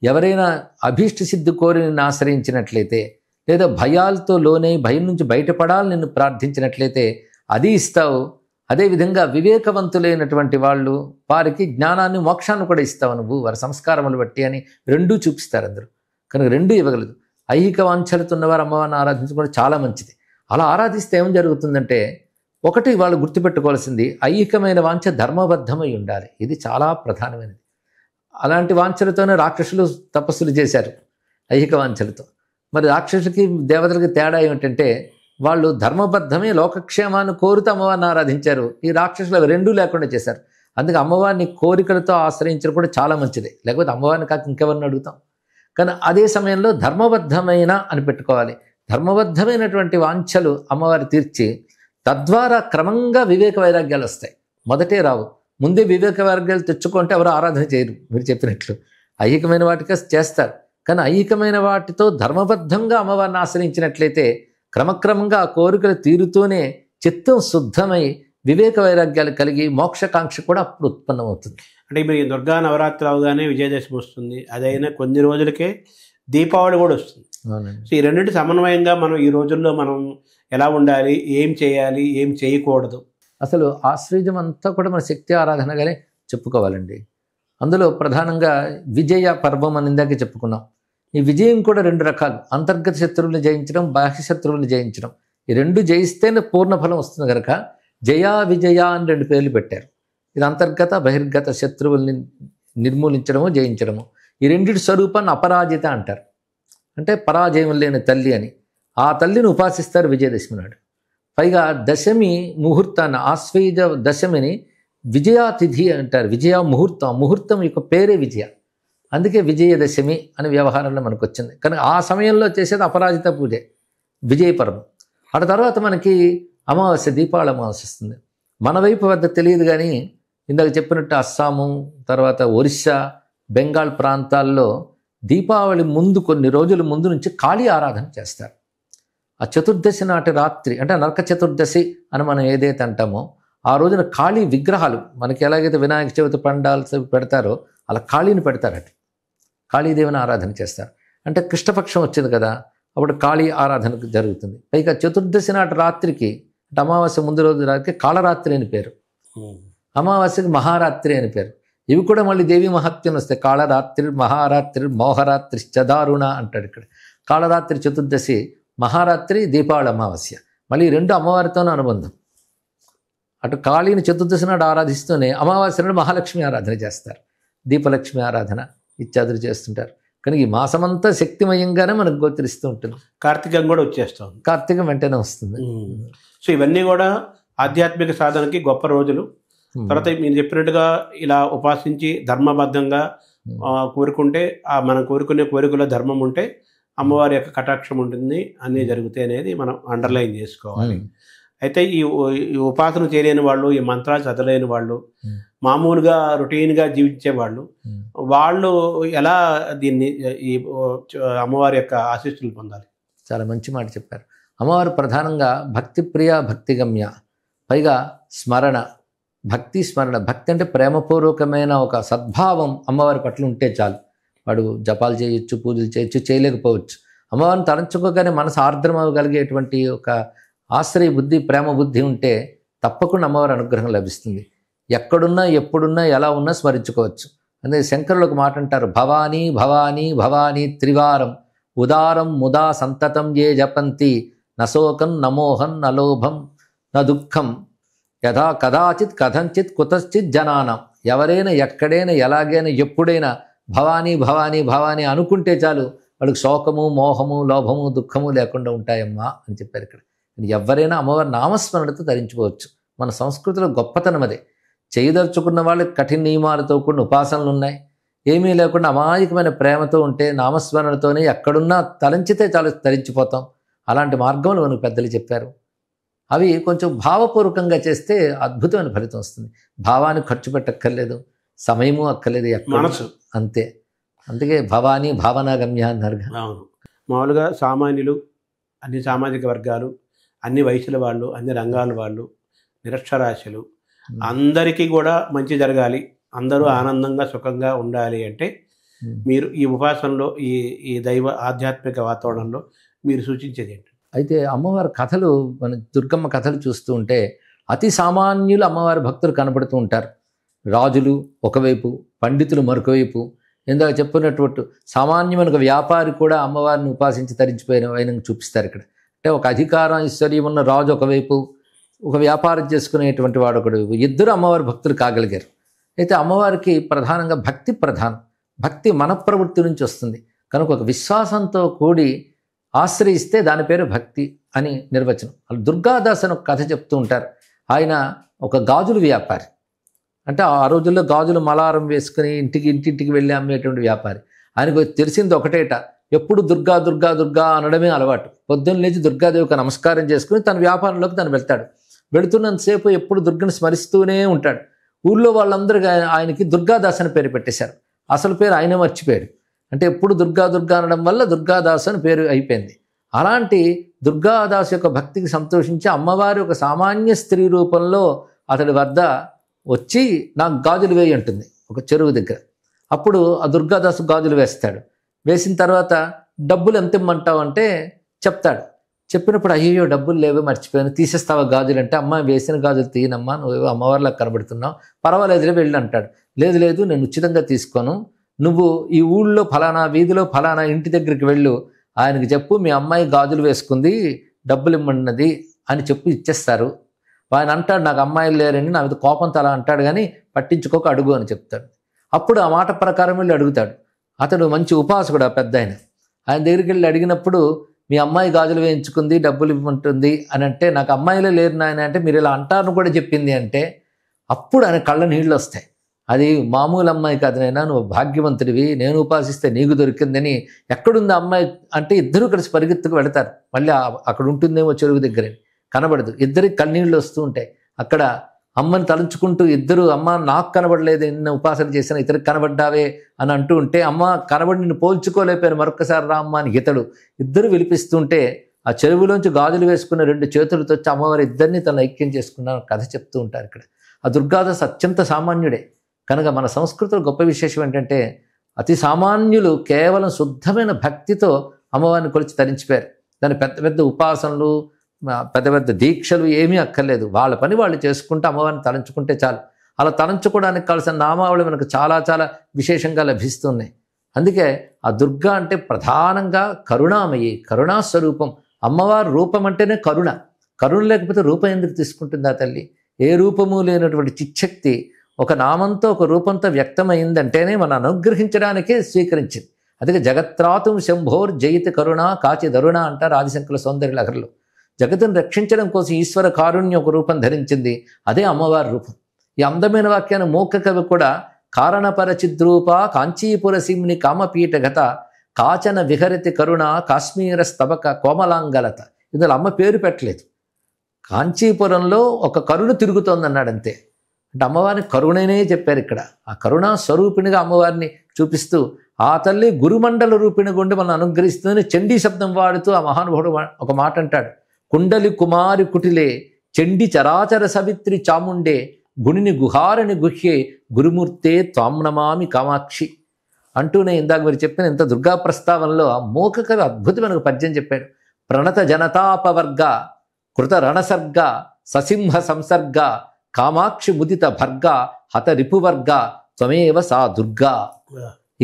ఎవరైనా అభీష్ట సిద్ధి కోరి నిన్ను ఆశ్రయించినట్లయితే, లేదా భయాలతో లోనే భయం నుంచి బయటపడాలని నిన్ను ప్రార్థించినట్లయితే అది ఇస్తావు. అదేవిధంగా వివేకవంతులైనటువంటి వాళ్ళు, వారికి జ్ఞానాన్ని, మోక్షాన్ని కూడా ఇస్తావు నువ్వు వారి సంస్కారములు బట్టి అని రెండూ చూపిస్తారు అందరూ. కనుక రెండూ ఇవ్వగలదు. ఐహిక వాంఛలతో ఉన్నవారు అమ్మవారిని ఆరాధించుకోవడం చాలా మంచిది. అలా ఆరాధిస్తే ఏం జరుగుతుందంటే, ఒకటి వాళ్ళు గుర్తుపెట్టుకోవాల్సింది, ఐహికమైన వాంఛ ధర్మబద్ధమై ఉండాలి. ఇది చాలా ప్రధానమైనది. అలాంటి వాంఛలతోనే రాక్షసులు తపస్సులు చేశారు, ఐహిక వాంఛలతో. మరి రాక్షసులకి దేవతలకి తేడా ఏమిటంటే, వాళ్ళు ధర్మబద్ధమే లోకక్షేమాన్ని కోరుతూ అమ్మవారిని ఆరాధించారు. ఈ రాక్షసులు రెండూ లేకుండా చేశారు. అందుకే అమ్మవారిని కోరికలతో ఆశ్రయించడం కూడా చాలా మంచిది. లేకపోతే అమ్మవారిని కాక ఇంకెవరిని అడుగుతాం. కానీ అదే సమయంలో ధర్మబద్ధమైన అని పెట్టుకోవాలి. ధర్మబద్ధమైనటువంటి వాంఛలు అమ్మవారు తీర్చి, తద్వారా క్రమంగా వివేక వైరాగ్యాలు వస్తాయి. మొదటే రావు. ముందే వివేక వైరాగ్యాలు తెచ్చుకుంటే ఎవరు ఆరాధన చేయరు. మీరు చెప్పినట్లు ఐహికమైన వాటికి చేస్తారు, కానీ ఐహికమైన వాటితో ధర్మబద్ధంగా అమ్మవారిని ఆశ్రయించినట్లయితే క్రమక్రమంగా ఆ కోరికలు తీరుతూనే చిత్తం శుద్ధమై వివేక వైరాగ్యాలు కలిగి మోక్షకాంక్ష కూడా అప్పుడు ఉత్పన్నమవుతుంది. అంటే మీరు ఈ దుర్గా నవరాత్రి అవగానే విజయదశమి వస్తుంది, అదైనా కొన్ని రోజులకే దీపావళి కూడా వస్తుంది. సో ఈ రెండింటి సమన్వయంగా మనం ఈ రోజుల్లో మనం ఎలా ఉండాలి, ఏం చేయాలి, ఏం చేయకూడదు? అసలు ఆశ్రయం అంతా కూడా మన శక్తి ఆరాధనగానే చెప్పుకోవాలండి. అందులో ప్రధానంగా విజయ పర్వం అని ఇందాకే చెప్పుకున్నాం. ఈ విజయం కూడా 2 రకాలు, అంతర్గత శత్రువులను జయించడం, బాహ్య శత్రువులను జయించడం. ఈ 2 జయిస్తేనే పూర్ణ ఫలం వస్తుంది కనుక జయా విజయ అని 2 పేర్లు పెట్టారు. ఇది అంతర్గత బహిర్గత శత్రువుల్ని నిర్మూలించడము, జయించడము. ఈ రెండింటి స్వరూపాన్ని అపరాజిత అంటారు. అంటే పరాజయం లేని తల్లి అని. ఆ తల్లిని ఉపాసిస్తారు విజయదశమి నాడు. పైగా దశమి ముహూర్తాన్ని, ఆశ్వయుజ దశమిని విజయాతిథి అంటారు. విజయ ముహూర్తం, ముహూర్తం యొక్క పేరే విజయ. అందుకే విజయదశమి అనే వ్యవహారంలో మనకు వచ్చింది. కానీ ఆ సమయంలో చేసేది అపరాజిత పూజే, విజయ పర్వం. ఆ తర్వాత మనకి అమావాస్య, దీపావళి అమావాస్య వస్తుంది. మన వైపు వద్ద తెలియదు, కానీ ఇందాక చెప్పినట్టు అస్సాము, తర్వాత ఒరిస్సా, బెంగాల్ ప్రాంతాల్లో దీపావళి ముందు కొన్ని రోజుల ముందు నుంచి కాళీ ఆరాధన చేస్తారు. ఆ చతుర్దశి నాటి రాత్రి, అంటే నరక చతుర్దశి అని మనం ఏదైతే అంటామో, ఆ రోజున కాళీ విగ్రహాలు, మనకి ఎలాగైతే వినాయక చవితి పండాలు పెడతారో అలా కాళీని పెడతారట. కాళీదేవిని ఆరాధన చేస్తారు. అంటే కృష్ణపక్షం వచ్చింది కదా, అప్పుడు కాళీ ఆరాధన జరుగుతుంది. పైగా చతుర్దశి నాటి రాత్రికి, అంటే అమావాస్య ముందు రోజు రాత్రికి కాళరాత్రి అని పేరు, అమావాస్యకి మహారాత్రి అని పేరు. ఇవి కూడా మళ్ళీ దేవి మహత్యం వస్తాయి. కాళరాత్రి, మహారాత్రి, మోహరాత్రి చదారుణ అంటాడు ఇక్కడ. కాళరాత్రి చతుర్దశి, మహారాత్రి దీపావళి అమావాస్య, మళ్ళీ 2 అమ్మవారితోనే అనుబంధం. అటు కాళీని చతుర్దశి నాడు ఆరాధిస్తూనే అమావాస్య నాడు మహాలక్ష్మి ఆరాధన చేస్తారు, దీపలక్ష్మి ఆరాధన ఇత్యాదులు చేస్తుంటారు. కానీ ఈ మాసమంతా శక్తిమయంగానే మనకు గోచరిస్తూ ఉంటుంది. కార్తీకం కూడా వచ్చేస్తుంది, కార్తీకం వెంటనే వస్తుంది. సో ఇవన్నీ కూడా ఆధ్యాత్మిక సాధనకి గొప్ప రోజులు. తర్వాత మీరు చెప్పినట్టుగా ఇలా ఉపాసించి ధర్మబద్ధంగా కోరుకుంటే, మనం కోరుకునే కోరికలో ధర్మం ఉంటే అమ్మవారి యొక్క కటాక్షం ఉంటుంది, అన్నీ జరుగుతాయి అనేది మనం అండర్లైన్ చేసుకోవాలి. అయితే ఈ ఉపాసన చేయలేని వాళ్ళు, ఈ మంత్రాలు చదవలేని వాళ్ళు, మామూలుగా రొటీన్గా జీవించే వాళ్ళు ఎలా దీన్ని ఈ అమ్మవారి యొక్క ఆశీస్సులు పొందాలి? చాలా మంచి మాట చెప్పారు. అమ్మవారు ప్రధానంగా భక్తి ప్రియ భక్తిగమ్య, పైగా స్మరణ, భక్తి స్మరణ. భక్తి అంటే ప్రేమపూర్వకమైన ఒక సద్భావం అమ్మవారి పట్ల ఉంటే చాలు. వాడు జపాలు చేయొచ్చు, పూజలు చేయొచ్చు, చేయలేకపోవచ్చు. అమ్మవారిని తలంచుకోగానే మనసు ఆర్ద్రమవగలిగేటువంటి ఒక ఆశ్రయ బుద్ధి, ప్రేమ బుద్ధి ఉంటే తప్పకుండా అమ్మవారి అనుగ్రహం లభిస్తుంది. ఎక్కడున్నా, ఎప్పుడున్నా, ఎలా ఉన్నా స్మరించుకోవచ్చు. అదే శంకరులు ఒక మాట అంటారు, భవానీ భవానీ భవానీ త్రివారం ఉదారం ముదా సంతతం ఏ జపంతి నశోకం నమోహం నలోభం న దుఃఖం యథా కదాచిత్ కథంచిత్ కుతశ్చిత్ జనానం. ఎవరైనా ఎక్కడైనా ఎలాగైనా ఎప్పుడైనా భవానీ భవానీ భవానీ అనుకుంటే చాలు, వాళ్ళకి శోకము మోహము లోభము దుఃఖము లేకుండా ఉంటాయమ్మా అని చెప్పారు. ఇక్కడ ఎవరైనా అమ్మవారి నామస్మరణతో ధరించుకోవచ్చు. మన సంస్కృతిలో గొప్పతనం అదే. చేయదలుచుకున్న వాళ్ళకి కఠిన నియమాలతో కూడిన ఉపాసనలు ఉన్నాయి. ఏమీ లేకుండా అమాయకమైన ప్రేమతో ఉంటే నామస్మరణతోనే ఎక్కడున్నా తలంచితే చాలు ధరించిపోతాం. అలాంటి మార్గంలో మనకు పెద్దలు చెప్పారు. అవి కొంచెం భావపూర్వకంగా చేస్తే అద్భుతమైన ఫలితం వస్తుంది. భావానికి ఖర్చు పెట్టక్కర్లేదు, సమయము అక్కర్లేదు, మనసు అంతే. అందుకే భవానీ భావనాగమ్య అన్నారు. అవును. మామూలుగా సామాన్యులు, అన్ని సామాజిక వర్గాలు, అన్ని వయసుల వాళ్ళు, అన్ని రంగాల వాళ్ళు, నిరక్షరాస్యులు అందరికీ కూడా మంచి జరగాలి, అందరూ ఆనందంగా సుఖంగా ఉండాలి అంటే మీరు ఈ ఉపాసనలో, ఈ దైవ ఆధ్యాత్మిక వాతావరణంలో మీరు సూచించేది ఏంటి? అయితే అమ్మవారి కథలు, మన దుర్గమ్మ కథలు చూస్తూ ఉంటే అతి సామాన్యులు అమ్మవారి భక్తులు కనబడుతూ ఉంటారు. రాజులు ఒకవైపు, పండితులు మరొకవైపు. ఇందాక చెప్పినటువంటి సామాన్యమైన ఒక వ్యాపారి కూడా అమ్మవారిని ఉపాసించి తరించిపోయిన వైనం చూపిస్తారు ఇక్కడ. అంటే ఒక అధికారం ఐశ్వర్యం ఉన్న రాజు ఒకవైపు, ఒక వ్యాపారం చేసుకునేటువంటి వాడు ఒకవైపు, ఇద్దరు అమ్మవారి భక్తులు కాగలిగారు. అయితే అమ్మవారికి ప్రధానంగా భక్తి ప్రధానం. భక్తి మన ప్రవృత్తి నుంచి వస్తుంది కనుక ఒక విశ్వాసంతో కూడి ఆశ్రయిస్తే దాని పేరు భక్తి అని నిర్వచనం. దుర్గాదాస్ అని ఒక కథ చెప్తూ ఉంటారు. ఆయన ఒక గాజుల వ్యాపారి. అంటే ఆ రోజుల్లో గాజులు మలారం వేసుకుని ఇంటింటికి వెళ్ళి అమ్మేటువంటి వ్యాపారి. ఆయనకు తెలిసింది ఒకటేట, ఎప్పుడు దుర్గా దుర్గా దుర్గా అనడమే అలవాటు. పొద్దున్న లేచి దుర్గాదేవికి నమస్కారం చేసుకుని తన వ్యాపారంలోకి తను వెళ్తాడు. వెళుతున్నంతసేపు ఎప్పుడు దుర్గని స్మరిస్తూనే ఉంటాడు. ఊళ్ళో వాళ్ళందరూ ఆయనకి దుర్గాదాస్ అని పేరు పెట్టేశారు. అసలు పేరు ఆయన మర్చిపోయాడు. అంటే ఎప్పుడు దుర్గా దుర్గా అనడం వల్ల దుర్గాదాస్ అని పేరు అయిపోయింది. అలాంటి దుర్గాదాస్ యొక్క భక్తికి సంతోషించి అమ్మవారి ఒక సామాన్య స్త్రీ రూపంలో అతడి వద్ద వచ్చి నాకు గాజులు వేయి అంటుంది ఒక చెరువు దగ్గర. అప్పుడు ఆ దుర్గాదాసు గాజులు వేస్తాడు. వేసిన తర్వాత డబ్బులు ఎంత ఇమ్మంటావు అంటే చెప్తాడు. చెప్పినప్పుడు అయ్యో డబ్బులు లేవో మర్చిపోయాను, తీసేస్తావా గాజులు అంటే, అమ్మ వేసిన గాజులు తీయనమ్మా, నువ్వేవో అమ్మవారిలా కనబడుతున్నావు, పర్వాలేదులే వెళ్ళి అంటాడు. లేదు లేదు నేను ఉచితంగా తీసుకోను, నువ్వు ఈ ఊళ్ళో ఫలానా వీధిలో ఫలానా ఇంటి దగ్గరికి వెళ్ళు, ఆయనకి చెప్పు మీ అమ్మాయి గాజులు వేసుకుంది, డబ్బులు ఇమ్మన్నది అని చెప్పి ఇచ్చేస్తారు. ఆయన అంటాడు నాకు అమ్మాయిలు లేరని, నా మీద కోపంతో అలా అంటాడు కానీ పట్టించుకోక అడుగు అని చెప్తాడు. అప్పుడు ఆ మాట ప్రకారం వెళ్ళి అడుగుతాడు. అతడు మంచి ఉపాసకుడు, ఆ పెద్ద ఆయన దగ్గరికి వెళ్ళి అడిగినప్పుడు మీ అమ్మాయి గాజులు వేయించుకుంది, డబ్బులు ఇవ్వమంటుంది అని అంటే, నాకు అమ్మాయిలే లేరు నాయన అంటే, మీరు ఇలా అంటారని కూడా చెప్పింది అంటే, అప్పుడు ఆయన కళ్ళ నీళ్ళు వస్తాయి. అది మామూలు అమ్మాయి కాదు నాయనా, నువ్వు భాగ్యవంతుడివి, నేను ఉపాసిస్తే నీకు దొరికిందని. ఎక్కడుంది అమ్మాయి అంటే ఇద్దరు కలిసి పరిగెత్తుకు వెళతారు. మళ్ళీ అక్కడ ఉంటుందేమో చెరువు దగ్గర, కనబడదు. ఇద్దరికి కన్నీళ్ళు వస్తూ ఉంటాయి. అక్కడ అమ్మని తలుచుకుంటూ ఇద్దరు, అమ్మ నాకు కనబడలేదు, నిన్న ఉపాసన చేసిన ఇతరికి కనబడ్డావే అని అంటూ ఉంటే, అమ్మ కనబడి నిన్ను పోల్చుకోలేకపోయాను, మరొక్కసారి రా అమ్మ అని ఇతడు. ఇద్దరు విలిపిస్తుంటే ఆ చెరువులోంచి గాజులు వేసుకున్న 2 చేతులతో వచ్చి అమ్మవారి ఇద్దరిని తన ఐక్యం చేసుకున్న కథ చెప్తూ ఉంటారు ఇక్కడ. ఆ దుర్గాదాస్ అత్యంత సామాన్యుడే. కనుక మన సంస్కృతిలో గొప్ప విశేషం ఏంటంటే, అతి సామాన్యులు కేవలం శుద్ధమైన భక్తితో అమ్మవారిని కొలిచి తరించిపోయారు. దాని పెద్ద పెద్ద ఉపాసనలు, పెద్ద పెద్ద దీక్షలు ఏమీ అక్కర్లేదు. వాళ్ళ పని వాళ్ళు చేసుకుంటే అమ్మవారిని తలంచుకుంటే చాలు. అలా తలంచుకోవడానికి కావాల్సిన నామావళి మనకు చాలా చాలా విశేషంగా లభిస్తున్నాయి. అందుకే ఆ దుర్గా అంటే ప్రధానంగా కరుణామయి, కరుణాస్వరూపం. అమ్మవారి రూపం అంటేనే కరుణ. కరుణ లేకపోతే రూపం ఎందుకు తీసుకుంటుందా తల్లి? ఏ రూపము లేనటువంటి చిచ్చక్తి ఒక నామంతో ఒక రూపంతో వ్యక్తమైందంటేనే మనం అనుగ్రహించడానికే స్వీకరించింది. అందుకే జగత్రాతుం శంభోర్ జయిత కరుణ కాచి దరుణ అంటారు ఆదిశంకర సౌందర్య లహరిలో. జగత్తును రక్షించడం కోసం ఈశ్వర కారుణ్యం ఒక రూపం ధరించింది, అదే అమ్మవారి రూపం. ఈ అందమైన వాక్యాన్ని మూక కవి కూడా కారణపరచిద్రూప కాంచీపుర సిమ్ని కామపీఠగత కాచన విహరితి కరుణ కాశ్మీర స్తబక కోమలాంగలత. ఇందులో అమ్మ పేరు పెట్టలేదు, కాంచీపురంలో ఒక కరుణ తిరుగుతోంది అన్నాడు అంతే. అంటే అమ్మవారిని కరుణనే చెప్పారు ఇక్కడ. ఆ కరుణా స్వరూపిణిగా అమ్మవారిని చూపిస్తూ ఆ తల్లి గురుమండల రూపిణి గుండి మనం అనుగ్రహిస్తుందని చండీ శబ్దం వాడుతూ ఆ మహానుభావుడు ఒక మాట అంటాడు. కుండలి కుమారి కుటిలే చండి చరాచర సవిత్రి చాముండే గుణిని గుహారని గుహ్యే గురుమూర్తే త్వాంనమామి కామాక్షి అంటూనే ఇందాక మీరు చెప్పిన ఇంత దుర్గా ప్రస్తావనలో ఆ మూక కవి అద్భుతమైన ఒక పద్యం చెప్పాడు. ప్రణత జనతాపవర్గ కృత రణసర్గ ససింహ సంసర్గ కామాక్షి ముదిత భర్గ హత రిపువర్గ త్వమేవ సా దుర్గా.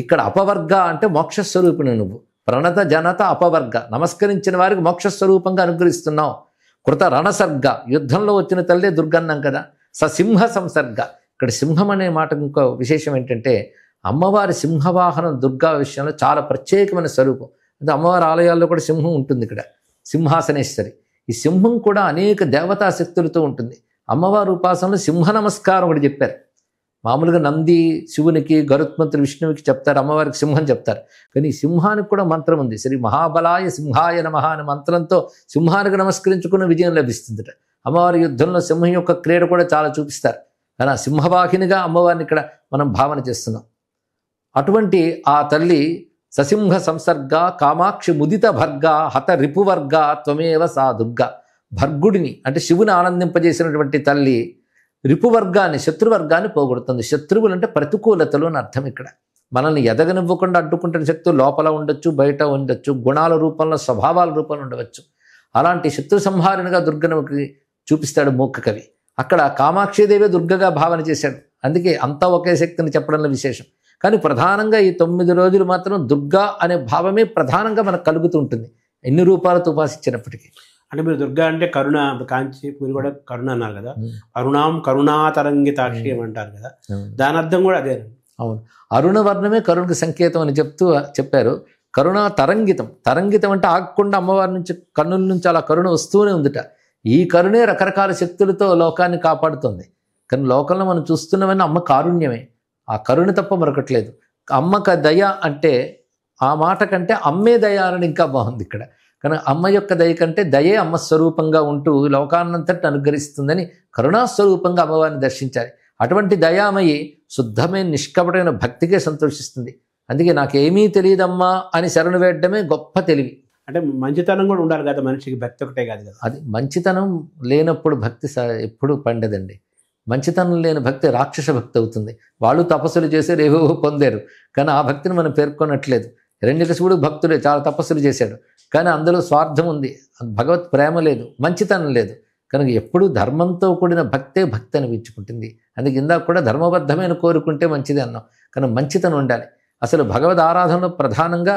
ఇక్కడ అపవర్గ అంటే మోక్షస్వరూపిణి నువ్వు. ప్రణత జనత అపవర్గ, నమస్కరించిన వారికి మోక్షస్వరూపంగా అనుగ్రహిస్తున్నావు. కృత రణసర్గ, యుద్ధంలో వచ్చిన తల్లే దుర్గన్నాం కదా. ససింహ సంసర్గ, ఇక్కడ సింహం అనే మాట ఇంకో విశేషం ఏంటంటే అమ్మవారి సింహవాహనం దుర్గా విషయంలో చాలా ప్రత్యేకమైన స్వరూపం. అంటే అమ్మవారి ఆలయాల్లో కూడా సింహం ఉంటుంది ఇక్కడ, సింహాసనేశ్వరి. ఈ సింహం కూడా అనేక దేవతా శక్తులతో ఉంటుంది. అమ్మవారి ఉపాసనలో సింహ నమస్కారం ఒకటి చెప్పారు. మామూలుగా నంది శివునికి, గరుత్మంతుడు విష్ణువుకి చెప్తారు, అమ్మవారికి సింహం చెప్తారు. కానీ ఈ సింహానికి కూడా మంత్రం ఉంది. శ్రీ మహాబలాయ సింహాయ నమః అనే మంత్రంతో సింహానికి నమస్కరించుకున్న విజయం లభిస్తుందట. అమ్మవారి యుద్ధంలో సింహం యొక్క క్రీడ కూడా చాలా చూపిస్తారు. కానీ ఆ సింహవాహినిగా అమ్మవారిని ఇక్కడ మనం భావన చేస్తున్నాం. అటువంటి ఆ తల్లి ససింహ సంసర్గ కామాక్షి ముదిత భర్గ హత రిపువర్గ త్వమేవ సా దుర్గా. భర్గుడిని అంటే శివుని ఆనందింపజేసినటువంటి తల్లి రిపువర్గాన్ని, శత్రువర్గాన్ని పోగొడుతుంది. శత్రువులు అంటే ప్రతికూలతలు అని అర్థం. ఇక్కడ మనల్ని ఎదగనివ్వకుండా అడ్డుకుంటున్న శక్తులు లోపల ఉండొచ్చు, బయట ఉండొచ్చు, గుణాల రూపంలో, స్వభావాల రూపంలో ఉండవచ్చు. అలాంటి శత్రు సంహారణగా దుర్గనుకి చూపిస్తాడు మూక కవి. అక్కడ కామాక్షిదేవే దుర్గగా భావన చేశాడు. అందుకే అంతా ఒకే శక్తిని చెప్పడంలో విశేషం. కానీ ప్రధానంగా ఈ 9 రోజులు మాత్రం దుర్గా అనే భావమే ప్రధానంగా మనకు కలుగుతూ ఉంటుంది, ఎన్ని రూపాలతో ఉపాసించినప్పటికీ. అంటే మీరు దుర్గా అంటే కరుణ, కాంచి మీరు కూడా కరుణ అన్నారు కదా, అరుణాం కరుణాతరంగితాక్షి అంటారు కదా, దాని అర్థం కూడా అదే. అవును, అరుణవర్ణమే కరుణకు సంకేతం అని చెప్పారు. కరుణా తరంగితం, తరంగితం అంటే ఆగకుండా అమ్మవారి నుంచి కన్నుల నుంచి అలా కరుణ వస్తూనే ఉందిట. ఈ కరుణే రకరకాల శక్తులతో లోకాన్ని కాపాడుతుంది. కానీ లోకంలో మనం చూస్తున్నవన్నీ అమ్మ కారుణ్యమే, ఆ కరుణ తప్ప మరొకట్లేదు. అమ్మక దయ అంటే ఆ మాట కంటే అమ్మే దయ అని ఇంకా బాగుంది ఇక్కడ. కానీ అమ్మ యొక్క దయ కంటే దయే అమ్మ స్వరూపంగా ఉంటూ లోకాన్నంతటి అనుగ్రహిస్తుందని కరుణాస్వరూపంగా అమ్మవారిని దర్శించాలి. అటువంటి దయామయి శుద్ధమైన నిష్కపటమైన భక్తికే సంతోషిస్తుంది. అందుకే నాకేమీ తెలియదమ్మా అని శరణు వేయడమే గొప్ప తెలివి. అంటే మంచితనం కూడా ఉండాలి కదా మనిషికి, భక్తి ఒకటే కాదు కదా. అది మంచితనం లేనప్పుడు భక్తి ఎప్పుడూ పండదండి. మంచితనం లేని భక్తి రాక్షస భక్తి అవుతుంది. వాళ్ళు తపస్సులు చేశారు, ఏవో పొందారు, కానీ ఆ భక్తిని మనం పేర్కొనట్లేదు. హిరణ్యకశిపుడు భక్తుడే, చాలా తపస్సులు చేశాడు, కానీ అందులో స్వార్థం ఉంది, భగవత్ ప్రేమ లేదు, మంచితనం లేదు. కనుక ఎప్పుడూ ధర్మంతో కూడిన భక్తే భక్తి అనిపించుకుంటుంది. అందుకే ఇందాక కూడా ధర్మబద్ధమైన కోరుకుంటే మంచిది అన్నాం. కానీ మంచితనం ఉండాలి. అసలు భగవద్ ఆరాధనలో ప్రధానంగా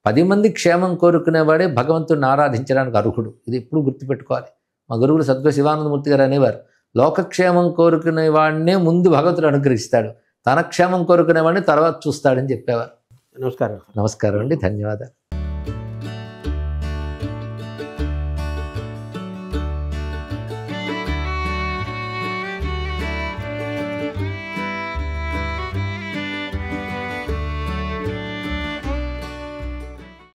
10 మంది క్షేమం కోరుకునేవాడే భగవంతుడిని ఆరాధించడానికి అర్హుడు. ఇది ఎప్పుడు గుర్తుపెట్టుకోవాలి. మా గురువులు సద్గురు శివానందమూర్తి గారు అనేవారు, లోకక్షేమం కోరుకునేవాడినే ముందు భగవంతుడు అనుగ్రహిస్తాడు, తన క్షేమం కోరుకునేవాడిని తర్వాత చూస్తాడని చెప్పేవారు. నమస్కారం. నమస్కారం అండి, ధన్యవాదాలు.